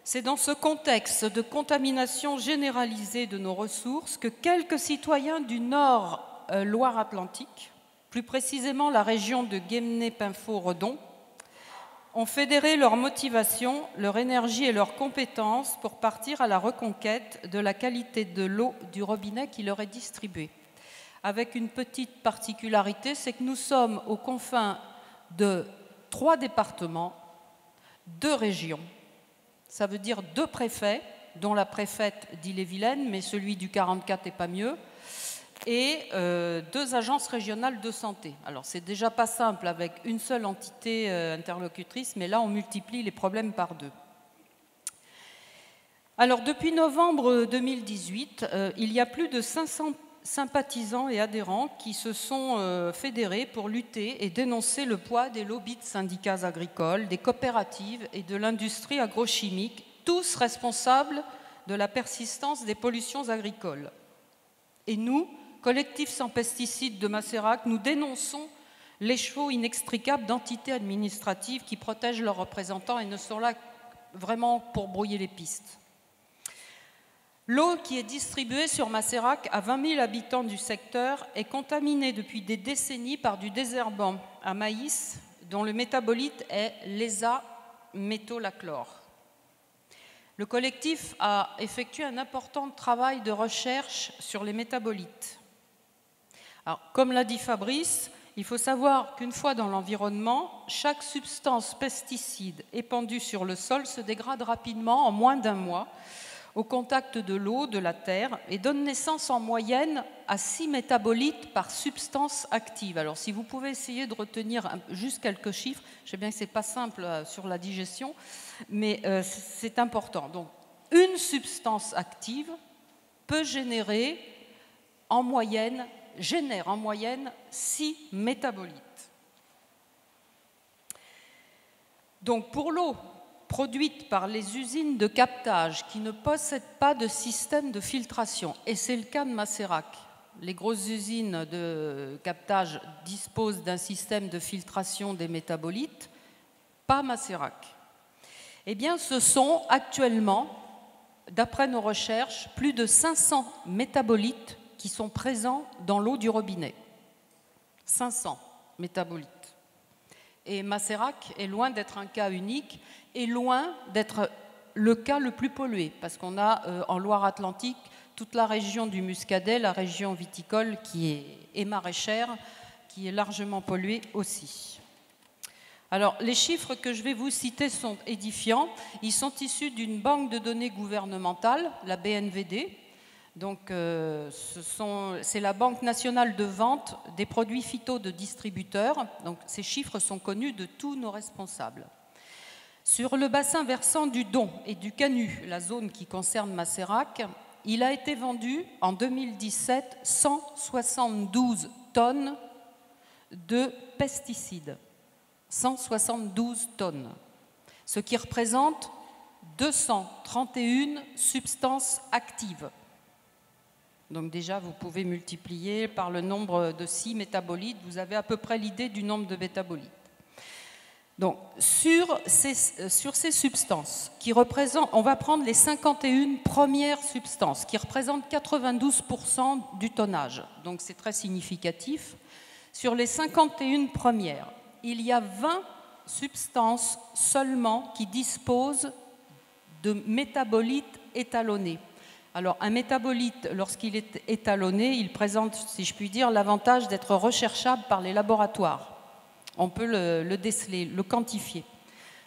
C'est dans ce contexte de contamination généralisée de nos ressources que quelques citoyens du Nord Loire-Atlantique, plus précisément la région de Guémené-Pinfo-Redon, ont fédéré leur motivation, leur énergie et leurs compétences pour partir à la reconquête de la qualité de l'eau du robinet qui leur est distribuée. Avec une petite particularité, c'est que nous sommes aux confins de 3 départements, 2 régions. Ça veut dire 2 préfets, dont la préfète d'Ille-et-Vilaine, mais celui du 44 n'est pas mieux, et 2 agences régionales de santé. Alors c'est déjà pas simple avec une seule entité interlocutrice, mais là on multiplie les problèmes par 2. Alors depuis novembre 2018, il y a plus de 500 sympathisants et adhérents qui se sont fédérés pour lutter et dénoncer le poids des lobbies de syndicats agricoles, des coopératives et de l'industrie agrochimique, tous responsables de la persistance des pollutions agricoles. Et nous, collectif sans pesticides de Macérac, nous dénonçons l'écheveau inextricable d'entités administratives qui protègent leurs représentants et ne sont là vraiment pour brouiller les pistes. L'eau qui est distribuée sur Macérac à 20 000 habitants du secteur est contaminée depuis des décennies par du désherbant à maïs dont le métabolite est l'hexamétholachlore. Le collectif a effectué un important travail de recherche sur les métabolites. Alors, comme l'a dit Fabrice, il faut savoir qu'une fois dans l'environnement, chaque substance pesticide épandue sur le sol se dégrade rapidement en moins d'1 mois au contact de l'eau, de la terre, et donne naissance en moyenne à 6 métabolites par substance active. Alors si vous pouvez essayer de retenir juste quelques chiffres, je sais bien que ce n'est pas simple sur la digestion, mais c'est important. Donc une substance active peut génère en moyenne 6 métabolites. Donc pour l'eau produite par les usines de captage qui ne possèdent pas de système de filtration, et c'est le cas de Macérac. Les grosses usines de captage disposent d'un système de filtration des métabolites, pas Macérac. Eh bien, ce sont actuellement, d'après nos recherches, plus de 500 métabolites qui sont présents dans l'eau du robinet. 500 métabolites. Et Macérac est loin d'être un cas unique et loin d'être le cas le plus pollué, parce qu'on a en Loire-Atlantique toute la région du Muscadet, la région viticole et maraîchère, qui est largement polluée aussi. Alors, les chiffres que je vais vous citer sont édifiants. Ils sont issus d'une banque de données gouvernementale, la BNVD. Donc, c'est la Banque nationale de vente des produits phyto de distributeurs. Donc, ces chiffres sont connus de tous nos responsables. Sur le bassin versant du Don et du Canut, la zone qui concerne Macérac, il a été vendu en 2017 172 tonnes de pesticides. 172 tonnes, ce qui représente 231 substances actives. Donc déjà, vous pouvez multiplier par le nombre de 6 métabolites, vous avez à peu près l'idée du nombre de métabolites. Donc, sur ces substances, qui représentent, on va prendre les 51 premières substances, qui représentent 92% du tonnage, donc c'est très significatif. Sur les 51 premières, il y a 20 substances seulement qui disposent de métabolites étalonnés. Alors, un métabolite, lorsqu'il est étalonné, il présente, si je puis dire, l'avantage d'être recherchable par les laboratoires. On peut le déceler, le quantifier.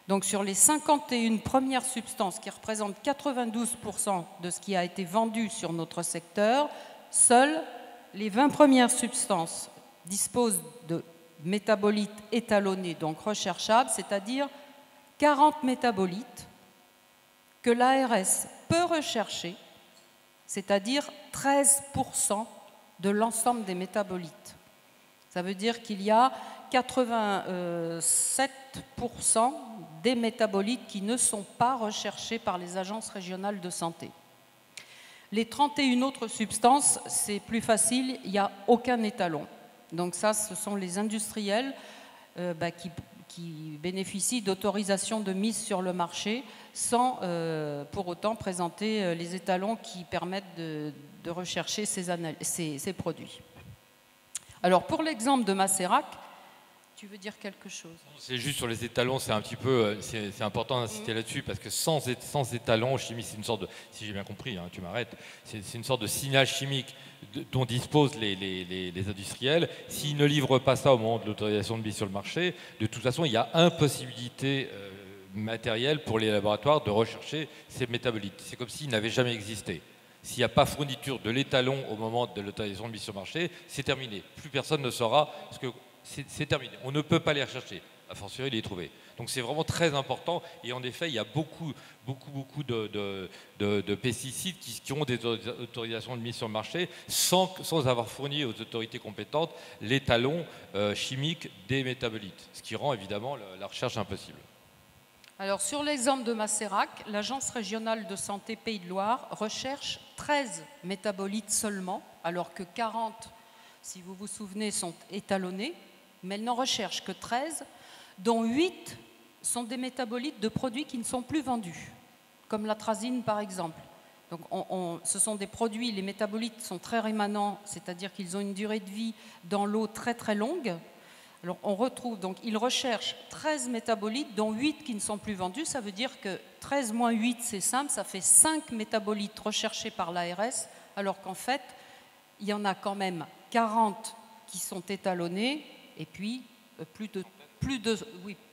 Donc, sur les 51 premières substances qui représentent 92% de ce qui a été vendu sur notre secteur, seules les 20 premières substances disposent de métabolites étalonnés, donc recherchables, c'est-à-dire 40 métabolites que l'ARS peut rechercher, c'est-à-dire 13% de l'ensemble des métabolites. Ça veut dire qu'il y a 87% des métabolites qui ne sont pas recherchés par les agences régionales de santé. Les 31 autres substances, c'est plus facile, il n'y a aucun étalon. Donc ça, ce sont les industriels qui bénéficient d'autorisation de mise sur le marché sans pour autant présenter les étalons qui permettent de rechercher ces produits. Alors pour l'exemple de Macérac, tu veux dire quelque chose? C'est juste sur les étalons, c'est un petit peu, c'est important d'insister là-dessus parce que sans étalons, chimie, c'est une sorte de, si j'ai bien compris, hein, tu m'arrêtes, c'est une sorte de signal chimique dont disposent les industriels. S'ils ne livrent pas ça au moment de l'autorisation de mise sur le marché, de toute façon, il y a impossibilité matérielle pour les laboratoires de rechercher ces métabolites. C'est comme s'ils n'avaient jamais existé. S'il n'y a pas fourniture de l'étalon au moment de l'autorisation de mise sur le marché, c'est terminé. Plus personne ne saura, parce que c'est terminé. On ne peut pas les rechercher, a fortiori les trouver. Donc c'est vraiment très important. Et en effet, il y a beaucoup de pesticides qui ont des autorisations de mise sur le marché sans avoir fourni aux autorités compétentes l'étalon chimique des métabolites, ce qui rend évidemment la recherche impossible. Alors sur l'exemple de Macérac, l'Agence régionale de santé Pays de Loire recherche 13 métabolites seulement, alors que 40, si vous vous souvenez, sont étalonnés, mais elle n'en recherche que 13, dont 8 sont des métabolites de produits qui ne sont plus vendus, comme l'atrazine par exemple. Donc ce sont des produits, les métabolites sont très rémanents, c'est-à-dire qu'ils ont une durée de vie dans l'eau très très longue. Alors on retrouve, donc ils recherchent 13 métabolites, dont 8 qui ne sont plus vendus. Ça veut dire que 13 moins 8, c'est simple, ça fait 5 métabolites recherchés par l'ARS, alors qu'en fait, il y en a quand même 40 qui sont étalonnés, et puis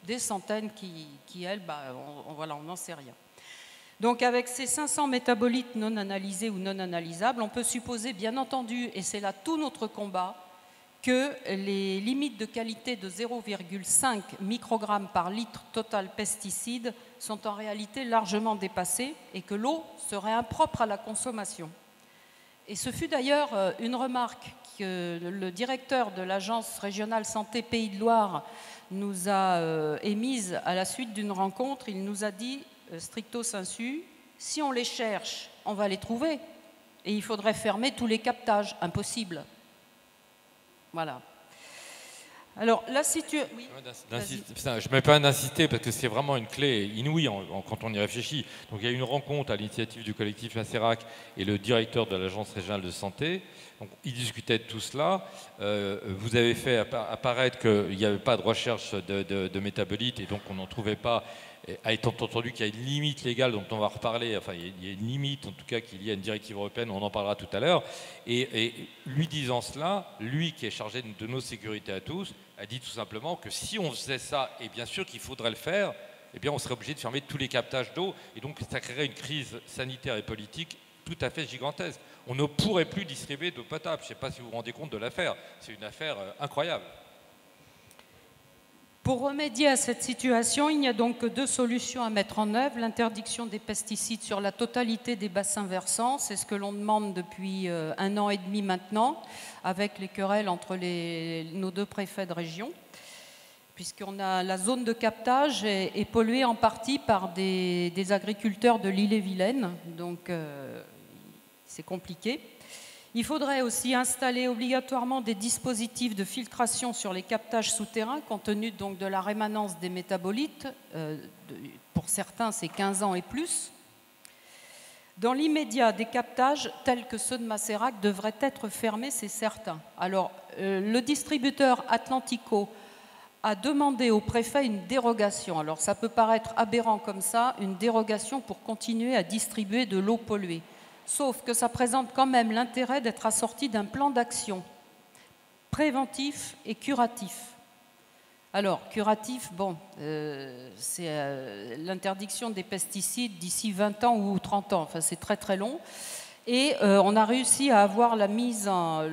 des centaines qui elles, on n'en sait rien. Donc avec ces 500 métabolites non analysés ou non analysables, on peut supposer, bien entendu, et c'est là tout notre combat, que les limites de qualité de 0,5 microgrammes par litre total pesticides sont en réalité largement dépassées et que l'eau serait impropre à la consommation. Et ce fut d'ailleurs une remarque que le directeur de l'Agence régionale santé Pays de Loire nous a émise à la suite d'une rencontre. Il nous a dit, stricto sensu, si on les cherche, on va les trouver. Et il faudrait fermer tous les captages. Impossible. Voilà. Alors, la situation... Oui, je ne mets pas d'insister parce que c'est vraiment une clé inouïe quand on y réfléchit. Donc, il y a eu une rencontre à l'initiative du collectif Macérac et le directeur de l'Agence régionale de santé. Donc, ils discutaient de tout cela. Vous avez fait apparaître qu'il n'y avait pas de recherche de métabolites et donc on n'en trouvait pas, étant entendu qu'il y a une limite légale dont on va reparler, enfin il y a une limite en tout cas qu'il y a une directive européenne, on en parlera tout à l'heure, et lui disant cela, lui qui est chargé de nos sécurités à tous, a dit tout simplement que si on faisait ça, et bien sûr qu'il faudrait le faire, eh bien on serait obligé de fermer tous les captages d'eau, et donc ça créerait une crise sanitaire et politique tout à fait gigantesque. On ne pourrait plus distribuer d'eau potable. Je ne sais pas si vous vous rendez compte de l'affaire. C'est une affaire incroyable. Pour remédier à cette situation, il n'y a donc que 2 solutions à mettre en œuvre. L'interdiction des pesticides sur la totalité des bassins versants, c'est ce que l'on demande depuis 1 an et demi maintenant, avec les querelles entre nos 2 préfets de région, puisqu'on a la zone de captage est polluée en partie par des agriculteurs de l'Ille-et-Vilaine, donc c'est compliqué. Il faudrait aussi installer obligatoirement des dispositifs de filtration sur les captages souterrains, compte tenu donc de la rémanence des métabolites. Pour certains, c'est 15 ans et plus. Dans l'immédiat, des captages tels que ceux de Macérac devraient être fermés, c'est certain. Alors, le distributeur Atlantico a demandé au préfet une dérogation. Alors, ça peut paraître aberrant comme ça, une dérogation pour continuer à distribuer de l'eau polluée. Sauf que ça présente quand même l'intérêt d'être assorti d'un plan d'action préventif et curatif. Alors, curatif, bon, c'est l'interdiction des pesticides d'ici 20 ans ou 30 ans, enfin c'est très très long. Et on a réussi à avoir la mise en...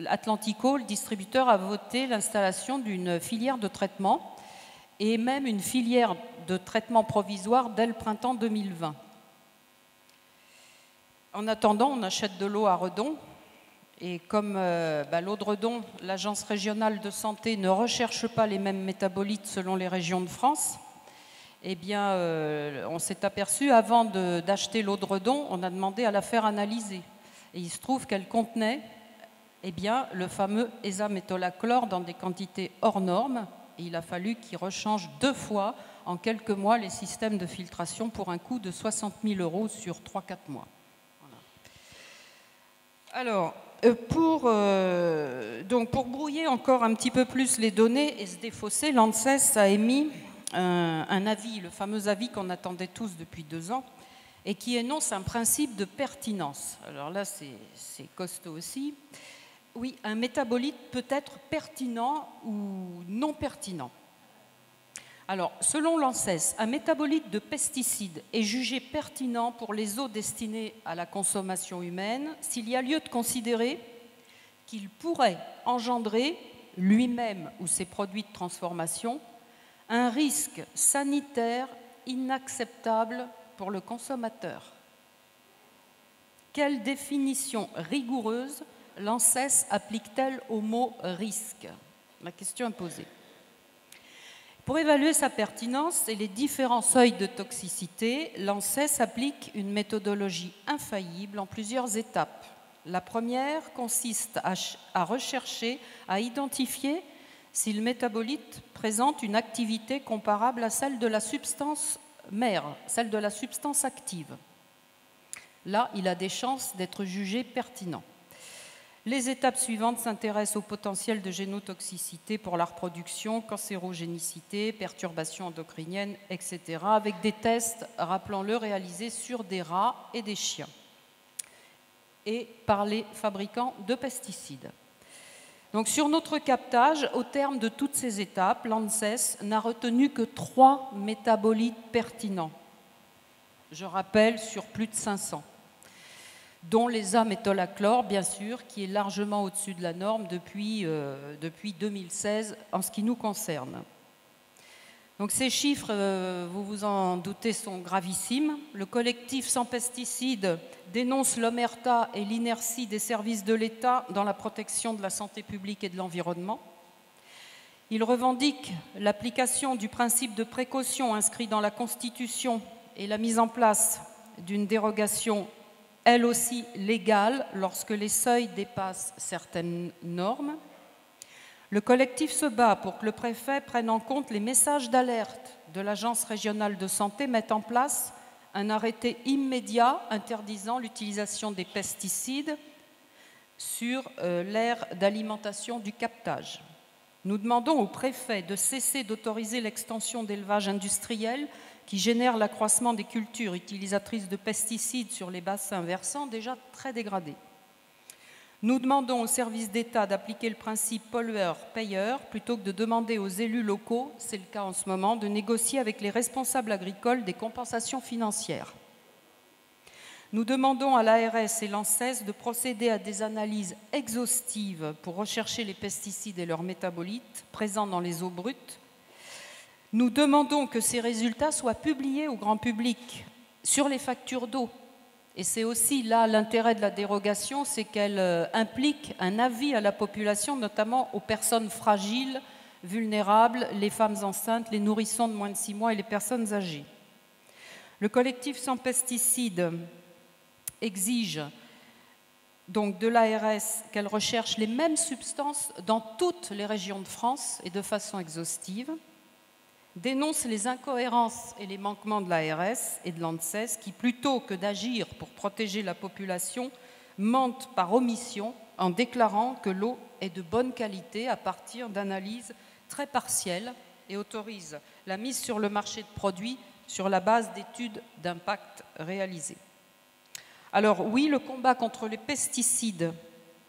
Atlantico, le distributeur, a voté l'installation d'une filière de traitement et même une filière de traitement provisoire dès le printemps 2020. En attendant, on achète de l'eau à Redon. Et comme l'eau de Redon, l'Agence régionale de santé ne recherche pas les mêmes métabolites selon les régions de France, eh bien, on s'est aperçu, avant d'acheter l'eau de Redon, on a demandé à la faire analyser. Et il se trouve qu'elle contenait le fameux hexamétolachlore dans des quantités hors normes Et il a fallu qu'il rechange 2 fois en quelques mois les systèmes de filtration pour un coût de 60 000 € sur 3-4 mois. Voilà. Alors, pour brouiller encore un petit peu plus les données et se défausser, l'ANSES a émis un avis, le fameux avis qu'on attendait tous depuis 2 ans, et qui énonce un principe de pertinence. Alors là, c'est costaud aussi. Oui, un métabolite peut être pertinent ou non pertinent. Alors, selon l'ANSES, un métabolite de pesticides est jugé pertinent pour les eaux destinées à la consommation humaine s'il y a lieu de considérer qu'il pourrait engendrer, lui-même ou ses produits de transformation, un risque sanitaire inacceptable pour le consommateur. Quelle définition rigoureuse l'ANSES applique-t-elle au mot « risque » ? La question est posée. Pour évaluer sa pertinence et les différents seuils de toxicité, l'ANSES applique une méthodologie infaillible en plusieurs étapes. La première consiste à rechercher, à identifier si le métabolite présente une activité comparable à celle de la substance mère, celle de la substance active. Là, il a des chances d'être jugé pertinent. Les étapes suivantes s'intéressent au potentiel de génotoxicité pour la reproduction, cancérogénicité, perturbations endocriniennes, etc., avec des tests, rappelons-le, réalisés sur des rats et des chiens, et par les fabricants de pesticides. Donc, sur notre captage, au terme de toutes ces étapes, l'ANSES n'a retenu que 3 métabolites pertinents. Je rappelle, sur plus de 500. Dont les amétolachlore, bien sûr, qui est largement au-dessus de la norme depuis 2016 en ce qui nous concerne. Donc ces chiffres, vous vous en doutez, sont gravissimes. Le collectif Sans Pesticides dénonce l'omerta et l'inertie des services de l'État dans la protection de la santé publique et de l'environnement. Il revendique l'application du principe de précaution inscrit dans la Constitution et la mise en place d'une dérogation elle aussi légale lorsque les seuils dépassent certaines normes. Le collectif se bat pour que le préfet prenne en compte les messages d'alerte de l'Agence régionale de santé, mette en place un arrêté immédiat interdisant l'utilisation des pesticides sur l'aire d'alimentation du captage. Nous demandons au préfet de cesser d'autoriser l'extension d'élevage industriel qui génère l'accroissement des cultures utilisatrices de pesticides sur les bassins versants déjà très dégradés. Nous demandons aux services d'État d'appliquer le principe pollueur-payeur plutôt que de demander aux élus locaux, c'est le cas en ce moment, de négocier avec les responsables agricoles des compensations financières. Nous demandons à l'ARS et l'ANSES de procéder à des analyses exhaustives pour rechercher les pesticides et leurs métabolites présents dans les eaux brutes. Nous demandons que ces résultats soient publiés au grand public sur les factures d'eau. Et c'est aussi là l'intérêt de la dérogation, c'est qu'elle implique un avis à la population, notamment aux personnes fragiles, vulnérables, les femmes enceintes, les nourrissons de moins de 6 mois et les personnes âgées. Le collectif Sans Pesticides exige donc de l'ARS qu'elle recherche les mêmes substances dans toutes les régions de France et de façon exhaustive, dénonce les incohérences et les manquements de l'ARS et de l'ANSES qui, plutôt que d'agir pour protéger la population, mentent par omission en déclarant que l'eau est de bonne qualité à partir d'analyses très partielles et autorisent la mise sur le marché de produits sur la base d'études d'impact réalisées. Alors oui, le combat contre les pesticides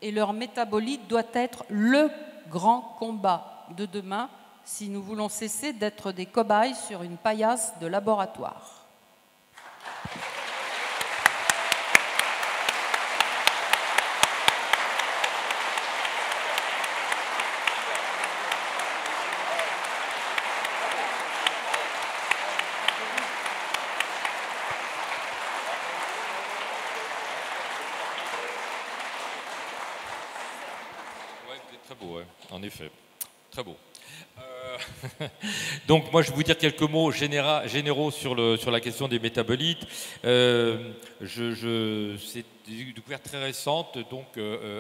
et leurs métabolites doit être le grand combat de demain si nous voulons cesser d'être des cobayes sur une paillasse de laboratoire. Ouais, c'est très beau, ouais, en effet. Très beau. Donc moi je vais vous dire quelques mots généraux sur la question des métabolites. C'est une découverte très récente, donc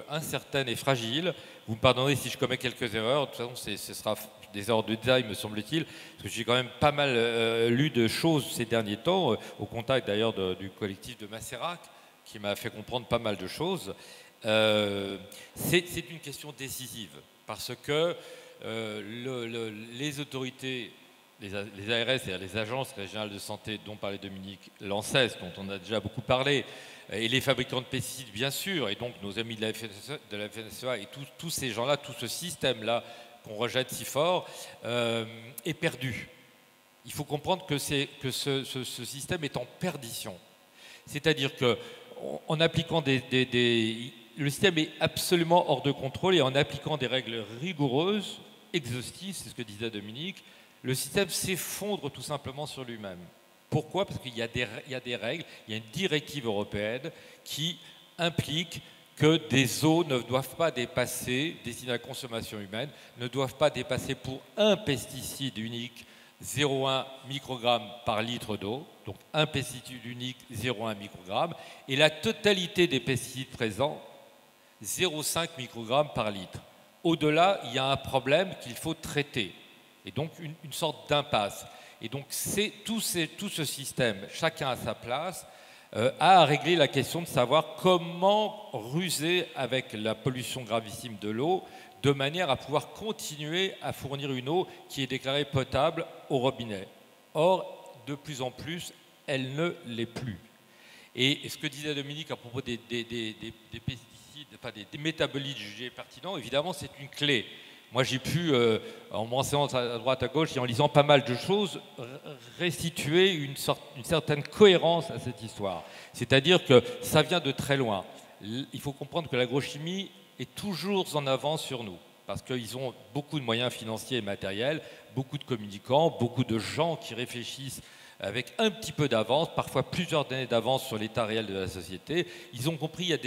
incertaine et fragile. Vous me pardonnerez si je commets quelques erreurs. De toute façon, ce sera des erreurs de détail, me semble-t-il, parce que j'ai quand même pas mal lu de choses ces derniers temps, au contact d'ailleurs du collectif de Macérac, qui m'a fait comprendre pas mal de choses. C'est une question décisive, parce que les autorités, les ARS, c'est-à-dire les agences régionales de santé dont parlait Dominique, l'ANSES, dont on a déjà beaucoup parlé, et les fabricants de pesticides, bien sûr, et donc nos amis de la FNSEA et tous ces gens-là, tout ce système-là qu'on rejette si fort, est perdu. Il faut comprendre que ce système est en perdition. C'est-à-dire qu'en appliquant le système est absolument hors de contrôle, et en appliquant des règles rigoureuses, exhaustives, c'est ce que disait Dominique, le système s'effondre tout simplement sur lui-même. Pourquoi? Parce qu'il y a des règles, il y a une directive européenne qui implique que des eaux ne doivent pas dépasser, destinées à la consommation humaine, ne doivent pas dépasser pour un pesticide unique 0,1 microgramme par litre d'eau, donc un pesticide unique 0,1 microgramme, et la totalité des pesticides présents 0,5 microgramme par litre. Au-delà, il y a un problème qu'il faut traiter, et donc une sorte d'impasse. Et donc tout ce système, chacun à sa place, a à régler la question de savoir comment ruser avec la pollution gravissime de l'eau, de manière à pouvoir continuer à fournir une eau qui est déclarée potable au robinet. Or, de plus en plus, elle ne l'est plus. Et ce que disait Dominique à propos des pesticides, enfin des métabolites jugés pertinents, évidemment, c'est une clé. Moi, j'ai pu, en me renseignant à droite à gauche et en lisant pas mal de choses, restituer une certaine cohérence à cette histoire. C'est-à-dire que ça vient de très loin. Il faut comprendre que l'agrochimie est toujours en avance sur nous, parce qu'ils ont beaucoup de moyens financiers et matériels, beaucoup de communicants, beaucoup de gens qui réfléchissent avec un petit peu d'avance, parfois plusieurs années d'avance sur l'état réel de la société. Ils ont compris il y a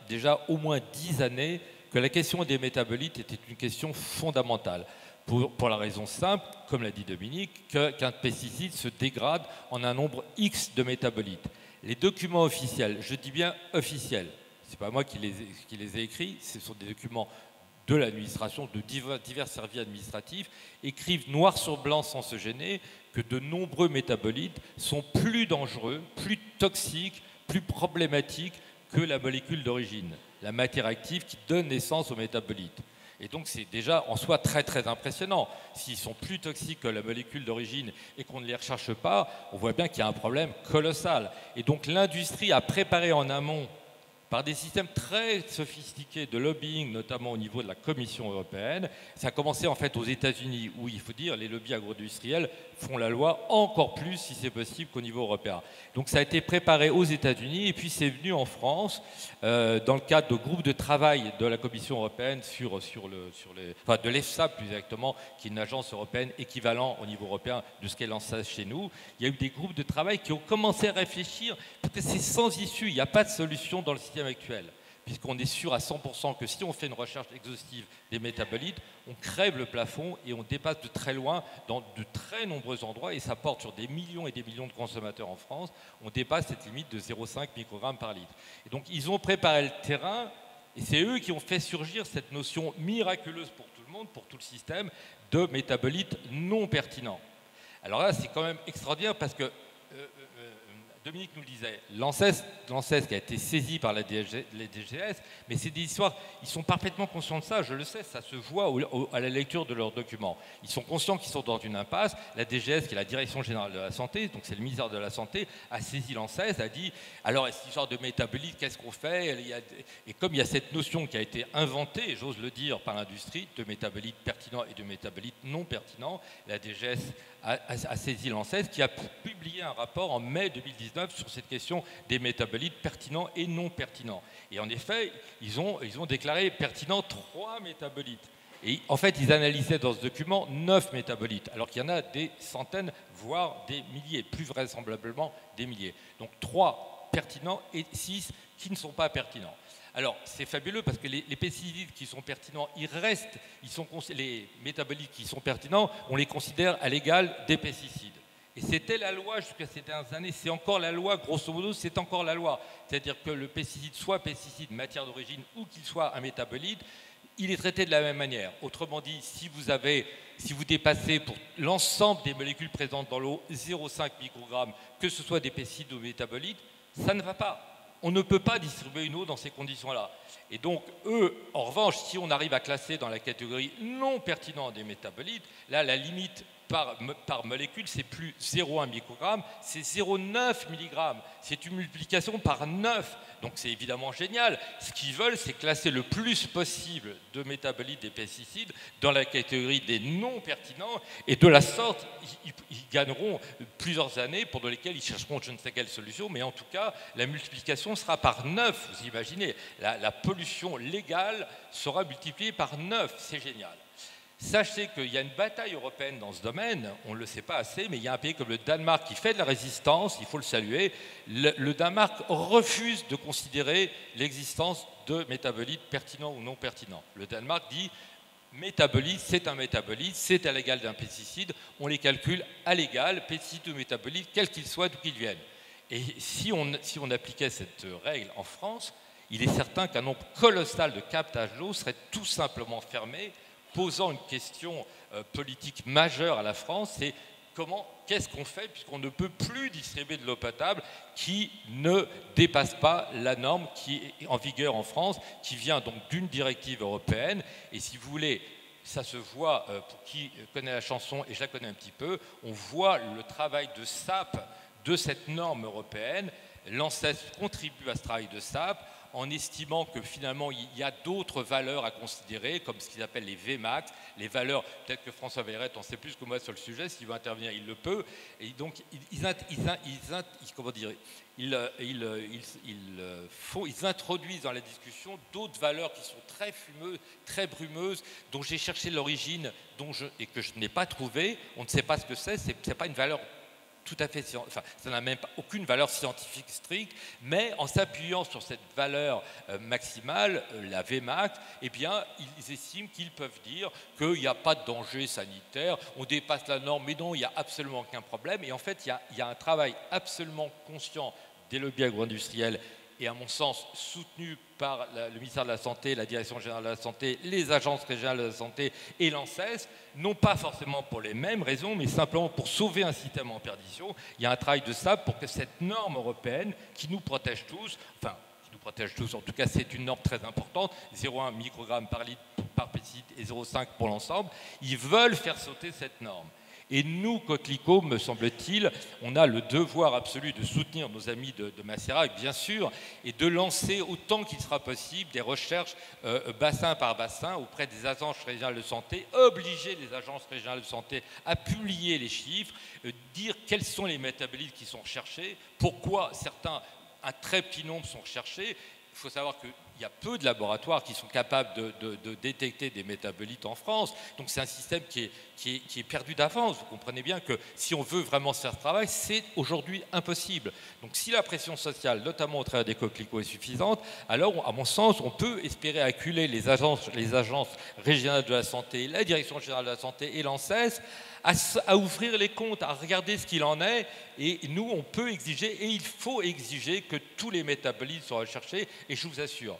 déjà au moins 10 années que la question des métabolites était une question fondamentale. Pour la raison simple, comme l'a dit Dominique, qu'un pesticide se dégrade en un nombre X de métabolites. Les documents officiels, je dis bien officiels, ce n'est pas moi qui les ai écrits, ce sont des documents de l'administration, de divers services administratifs, écrivent noir sur blanc sans se gêner que de nombreux métabolites sont plus dangereux, plus toxiques, plus problématiques que la molécule d'origine, la matière active qui donne naissance aux métabolites. Et donc c'est déjà en soi très très impressionnant. S'ils sont plus toxiques que la molécule d'origine et qu'on ne les recherche pas, on voit bien qu'il y a un problème colossal. Et donc l'industrie a préparé en amont, par des systèmes très sophistiqués de lobbying, notamment au niveau de la Commission européenne. Ça a commencé en fait aux États-Unis, où il faut dire les lobbies agro-industriels font la loi encore plus, si c'est possible, qu'au niveau européen. Donc ça a été préparé aux États-Unis, et puis c'est venu en France, dans le cadre de groupes de travail de la Commission européenne de l'EFSA plus exactement, qui est une agence européenne équivalent au niveau européen de ce qu'est l'ANSES chez nous. Il y a eu des groupes de travail qui ont commencé à réfléchir, parce que c'est sans issue, il n'y a pas de solution dans le système actuel, puisqu'on est sûr à 100% que si on fait une recherche exhaustive des métabolites, on crève le plafond et on dépasse de très loin dans de très nombreux endroits, et ça porte sur des millions et des millions de consommateurs en France, on dépasse cette limite de 0,5 microgrammes par litre. Et donc ils ont préparé le terrain, et c'est eux qui ont fait surgir cette notion miraculeuse pour tout le monde, pour tout le système, de métabolites non pertinents. Alors là, c'est quand même extraordinaire, parce que Dominique nous le disait, l'ANSES qui a été saisi par les DGS, mais c'est des histoires, ils sont parfaitement conscients de ça, je le sais, ça se voit à la lecture de leurs documents. Ils sont conscients qu'ils sont dans une impasse. La DGS, qui est la Direction Générale de la Santé, donc c'est le ministère de la Santé, a saisi l'ANSES, a dit, alors cette histoire de métabolites, qu'est-ce qu'on fait? Et comme il y a cette notion qui a été inventée, j'ose le dire, par l'industrie, de métabolites pertinents et de métabolites non pertinents, la DGS a saisi l'ANSES, qui a publié un rapport en mai 2019 sur cette question des métabolites pertinents et non pertinents. Et en effet, ils ont déclaré pertinents 3 métabolites. Et en fait, ils analysaient dans ce document 9 métabolites, alors qu'il y en a des centaines, voire des milliers, plus vraisemblablement des milliers. Donc 3 pertinents et 6 qui ne sont pas pertinents. Alors, c'est fabuleux parce que les pesticides qui sont pertinents, ils restent, les métabolites qui sont pertinents, on les considère à l'égal des pesticides. Et c'était la loi jusqu'à ces dernières années, c'est encore la loi, grosso modo, c'est encore la loi. C'est-à-dire que le pesticide, soit pesticide, matière d'origine, ou qu'il soit un métabolite, il est traité de la même manière. Autrement dit, si vous dépassez pour l'ensemble des molécules présentes dans l'eau 0,5 microgrammes, que ce soit des pesticides ou métabolites, ça ne va pas. On ne peut pas distribuer une eau dans ces conditions-là. Et donc, eux, en revanche, si on arrive à classer dans la catégorie non pertinente des métabolites, là, la limite par molécule, c'est plus 0,1 microgramme, c'est 0,9 mg. C'est une multiplication par 9. Donc c'est évidemment génial. Ce qu'ils veulent, c'est classer le plus possible de métabolites des pesticides dans la catégorie des non pertinents. Et de la sorte, ils gagneront plusieurs années pour lesquelles ils chercheront je ne sais quelle solution. Mais en tout cas, la multiplication sera par 9. Vous imaginez, la pollution légale sera multipliée par 9. C'est génial. Sachez qu'il y a une bataille européenne dans ce domaine, on ne le sait pas assez, mais il y a un pays comme le Danemark qui fait de la résistance, il faut le saluer. Le Danemark refuse de considérer l'existence de métabolites pertinents ou non pertinents. Le Danemark dit métabolite, c'est un métabolite, c'est à l'égal d'un pesticide, on les calcule à l'égal, pesticide ou métabolite, quel qu'il soit, d'où qu'il vienne. Et si on appliquait cette règle en France, il est certain qu'un nombre colossal de captages d'eau serait tout simplement fermé, posant une question politique majeure à la France, c'est qu'est-ce qu'on fait puisqu'on ne peut plus distribuer de l'eau potable qui ne dépasse pas la norme qui est en vigueur en France, qui vient donc d'une directive européenne. Et si vous voulez, ça se voit, pour qui connaît la chanson, et je la connais un petit peu, on voit le travail de sape de cette norme européenne. L'ANSES contribue à ce travail de sape, en estimant que finalement il y a d'autres valeurs à considérer, comme ce qu'ils appellent les Vmax, les valeurs, peut-être que François Vaillerette en sait plus que moi sur le sujet, s'il veut intervenir, il le peut, et donc ils introduisent dans la discussion d'autres valeurs qui sont très fumeuses, très brumeuses, dont j'ai cherché l'origine, et que je n'ai pas trouvé, on ne sait pas ce que c'est pas une valeur tout à fait, enfin, ça n'a même pas aucune valeur scientifique stricte, mais en s'appuyant sur cette valeur maximale, la Vmax, eh bien, ils estiment qu'ils peuvent dire qu'il n'y a pas de danger sanitaire, on dépasse la norme, mais non, il n'y a absolument aucun problème. Et en fait, il y a un travail absolument conscient des lobbies agro-industriels et à mon sens soutenu par le ministère de la Santé, la Direction générale de la Santé, les agences régionales de la santé et l'ANSES, non pas forcément pour les mêmes raisons, mais simplement pour sauver un système en perdition. Il y a un travail de ça pour que cette norme européenne qui nous protège tous, enfin, qui nous protège tous, en tout cas c'est une norme très importante, 0,1 microgramme par litre par pesticide et 0,5 pour l'ensemble, ils veulent faire sauter cette norme. Et nous, Coquelicot, me semble-t-il, on a le devoir absolu de soutenir nos amis de Macérat, bien sûr, et de lancer autant qu'il sera possible des recherches bassin par bassin auprès des agences régionales de santé, obliger les agences régionales de santé à publier les chiffres, dire quels sont les métabolites qui sont recherchés, pourquoi certains, un très petit nombre sont recherchés. Il faut savoir qu'il y a peu de laboratoires qui sont capables de détecter des métabolites en France. Donc c'est un système qui est perdu d'avance. Vous comprenez bien que si on veut vraiment faire ce travail, c'est aujourd'hui impossible. Donc si la pression sociale, notamment au travers des coquelicots, est suffisante, alors à mon sens, on peut espérer acculer les agences régionales de la santé, la Direction générale de la santé et l'ANSES à ouvrir les comptes, à regarder ce qu'il en est. Et nous, on peut exiger, et il faut exiger que tous les métabolites soient recherchés. Et je vous assure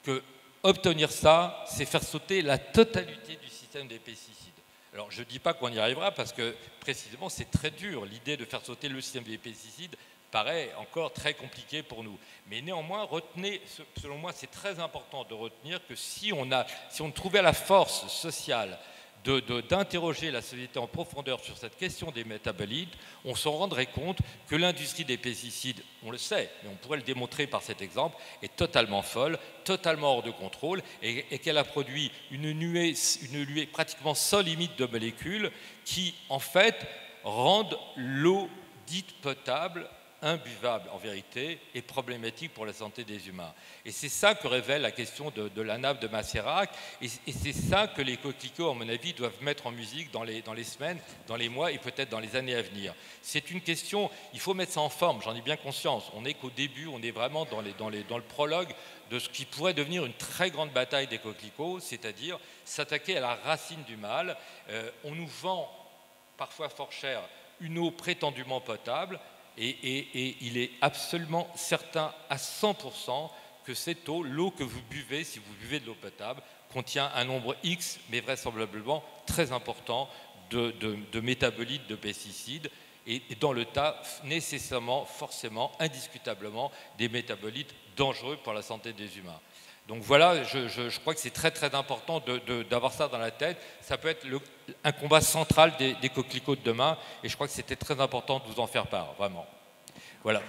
que obtenir ça, c'est faire sauter la totalité du système des pesticides. Alors, je ne dis pas qu'on y arrivera parce que, précisément, c'est très dur. L'idée de faire sauter le système des pesticides paraît encore très compliqué pour nous. Mais néanmoins, retenez, selon moi, c'est très important de retenir que si on trouvait la force sociale d'interroger la société en profondeur sur cette question des métabolites, on s'en rendrait compte que l'industrie des pesticides, on le sait, mais on pourrait le démontrer par cet exemple, est totalement folle, totalement hors de contrôle, et qu'elle a produit une nuée pratiquement sans limite de molécules qui, en fait, rendent l'eau dite potable imbuvable en vérité et problématique pour la santé des humains. Et c'est ça que révèle la question de la nappe de Macérac, et c'est ça que les coquelicots, à mon avis, doivent mettre en musique dans les semaines, dans les mois et peut-être dans les années à venir. C'est une question, il faut mettre ça en forme, j'en ai bien conscience. On n'est qu'au début, on est vraiment dans le prologue de ce qui pourrait devenir une très grande bataille des coquelicots, c'est-à-dire s'attaquer à la racine du mal. On nous vend parfois fort cher une eau prétendument potable, et il est absolument certain à 100% que cette eau, l'eau que vous buvez, si vous buvez de l'eau potable, contient un nombre X, mais vraisemblablement très important, de métabolites de pesticides, et dans le tas, nécessairement, forcément, indiscutablement, des métabolites dangereux pour la santé des humains. Donc voilà, je crois que c'est très très important d'avoir ça dans la tête. Ça peut être un combat central des coquelicots de demain, et je crois que c'était très important de vous en faire part, vraiment. Voilà.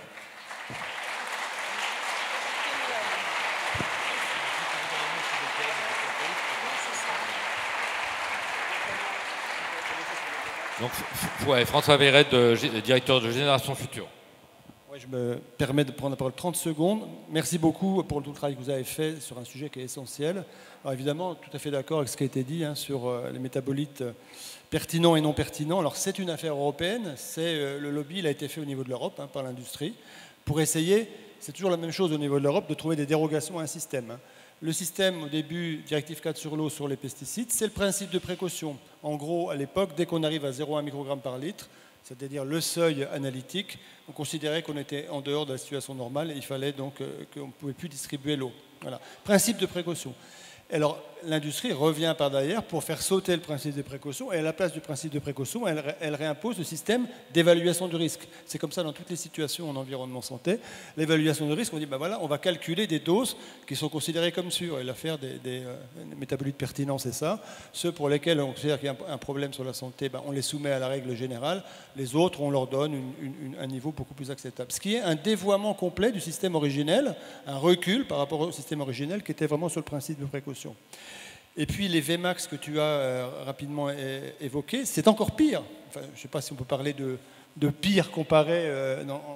Donc, ouais, François Verret, directeur de Génération Future. Je me permets de prendre la parole 30 secondes. Merci beaucoup pour tout le travail que vous avez fait sur un sujet qui est essentiel. Alors évidemment, tout à fait d'accord avec ce qui a été dit sur les métabolites pertinents et non pertinents. Alors c'est une affaire européenne, le lobby, il a été fait au niveau de l'Europe par l'industrie pour essayer, c'est toujours la même chose au niveau de l'Europe, de trouver des dérogations à un système. Le système, au début, directive 4 sur l'eau, sur les pesticides, c'est le principe de précaution. En gros, à l'époque, dès qu'on arrive à 0,1 microgramme par litre, c'est-à-dire le seuil analytique, on considérait qu'on était en dehors de la situation normale et il fallait donc qu'on ne pouvait plus distribuer l'eau. Voilà. Principe de précaution. Alors, l'industrie revient par derrière pour faire sauter le principe de précaution et à la place du principe de précaution, elle réimpose le système d'évaluation du risque. C'est comme ça dans toutes les situations en environnement santé. L'évaluation du risque, on dit, ben voilà, on va calculer des doses qui sont considérées comme sûres. Et l'affaire des métabolites pertinents, c'est ça. Ceux pour lesquels on considère qu'il y a un problème sur la santé, ben on les soumet à la règle générale. Les autres, on leur donne un niveau beaucoup plus acceptable. Ce qui est un dévoiement complet du système originel, un recul par rapport au système originel qui était vraiment sur le principe de précaution. Et puis les Vmax que tu as rapidement évoqués, c'est encore pire. Enfin, je ne sais pas si on peut parler de pire comparé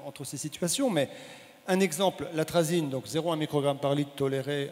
entre ces situations, mais un exemple, l'atrazine, donc 0,1 microgramme par litre toléré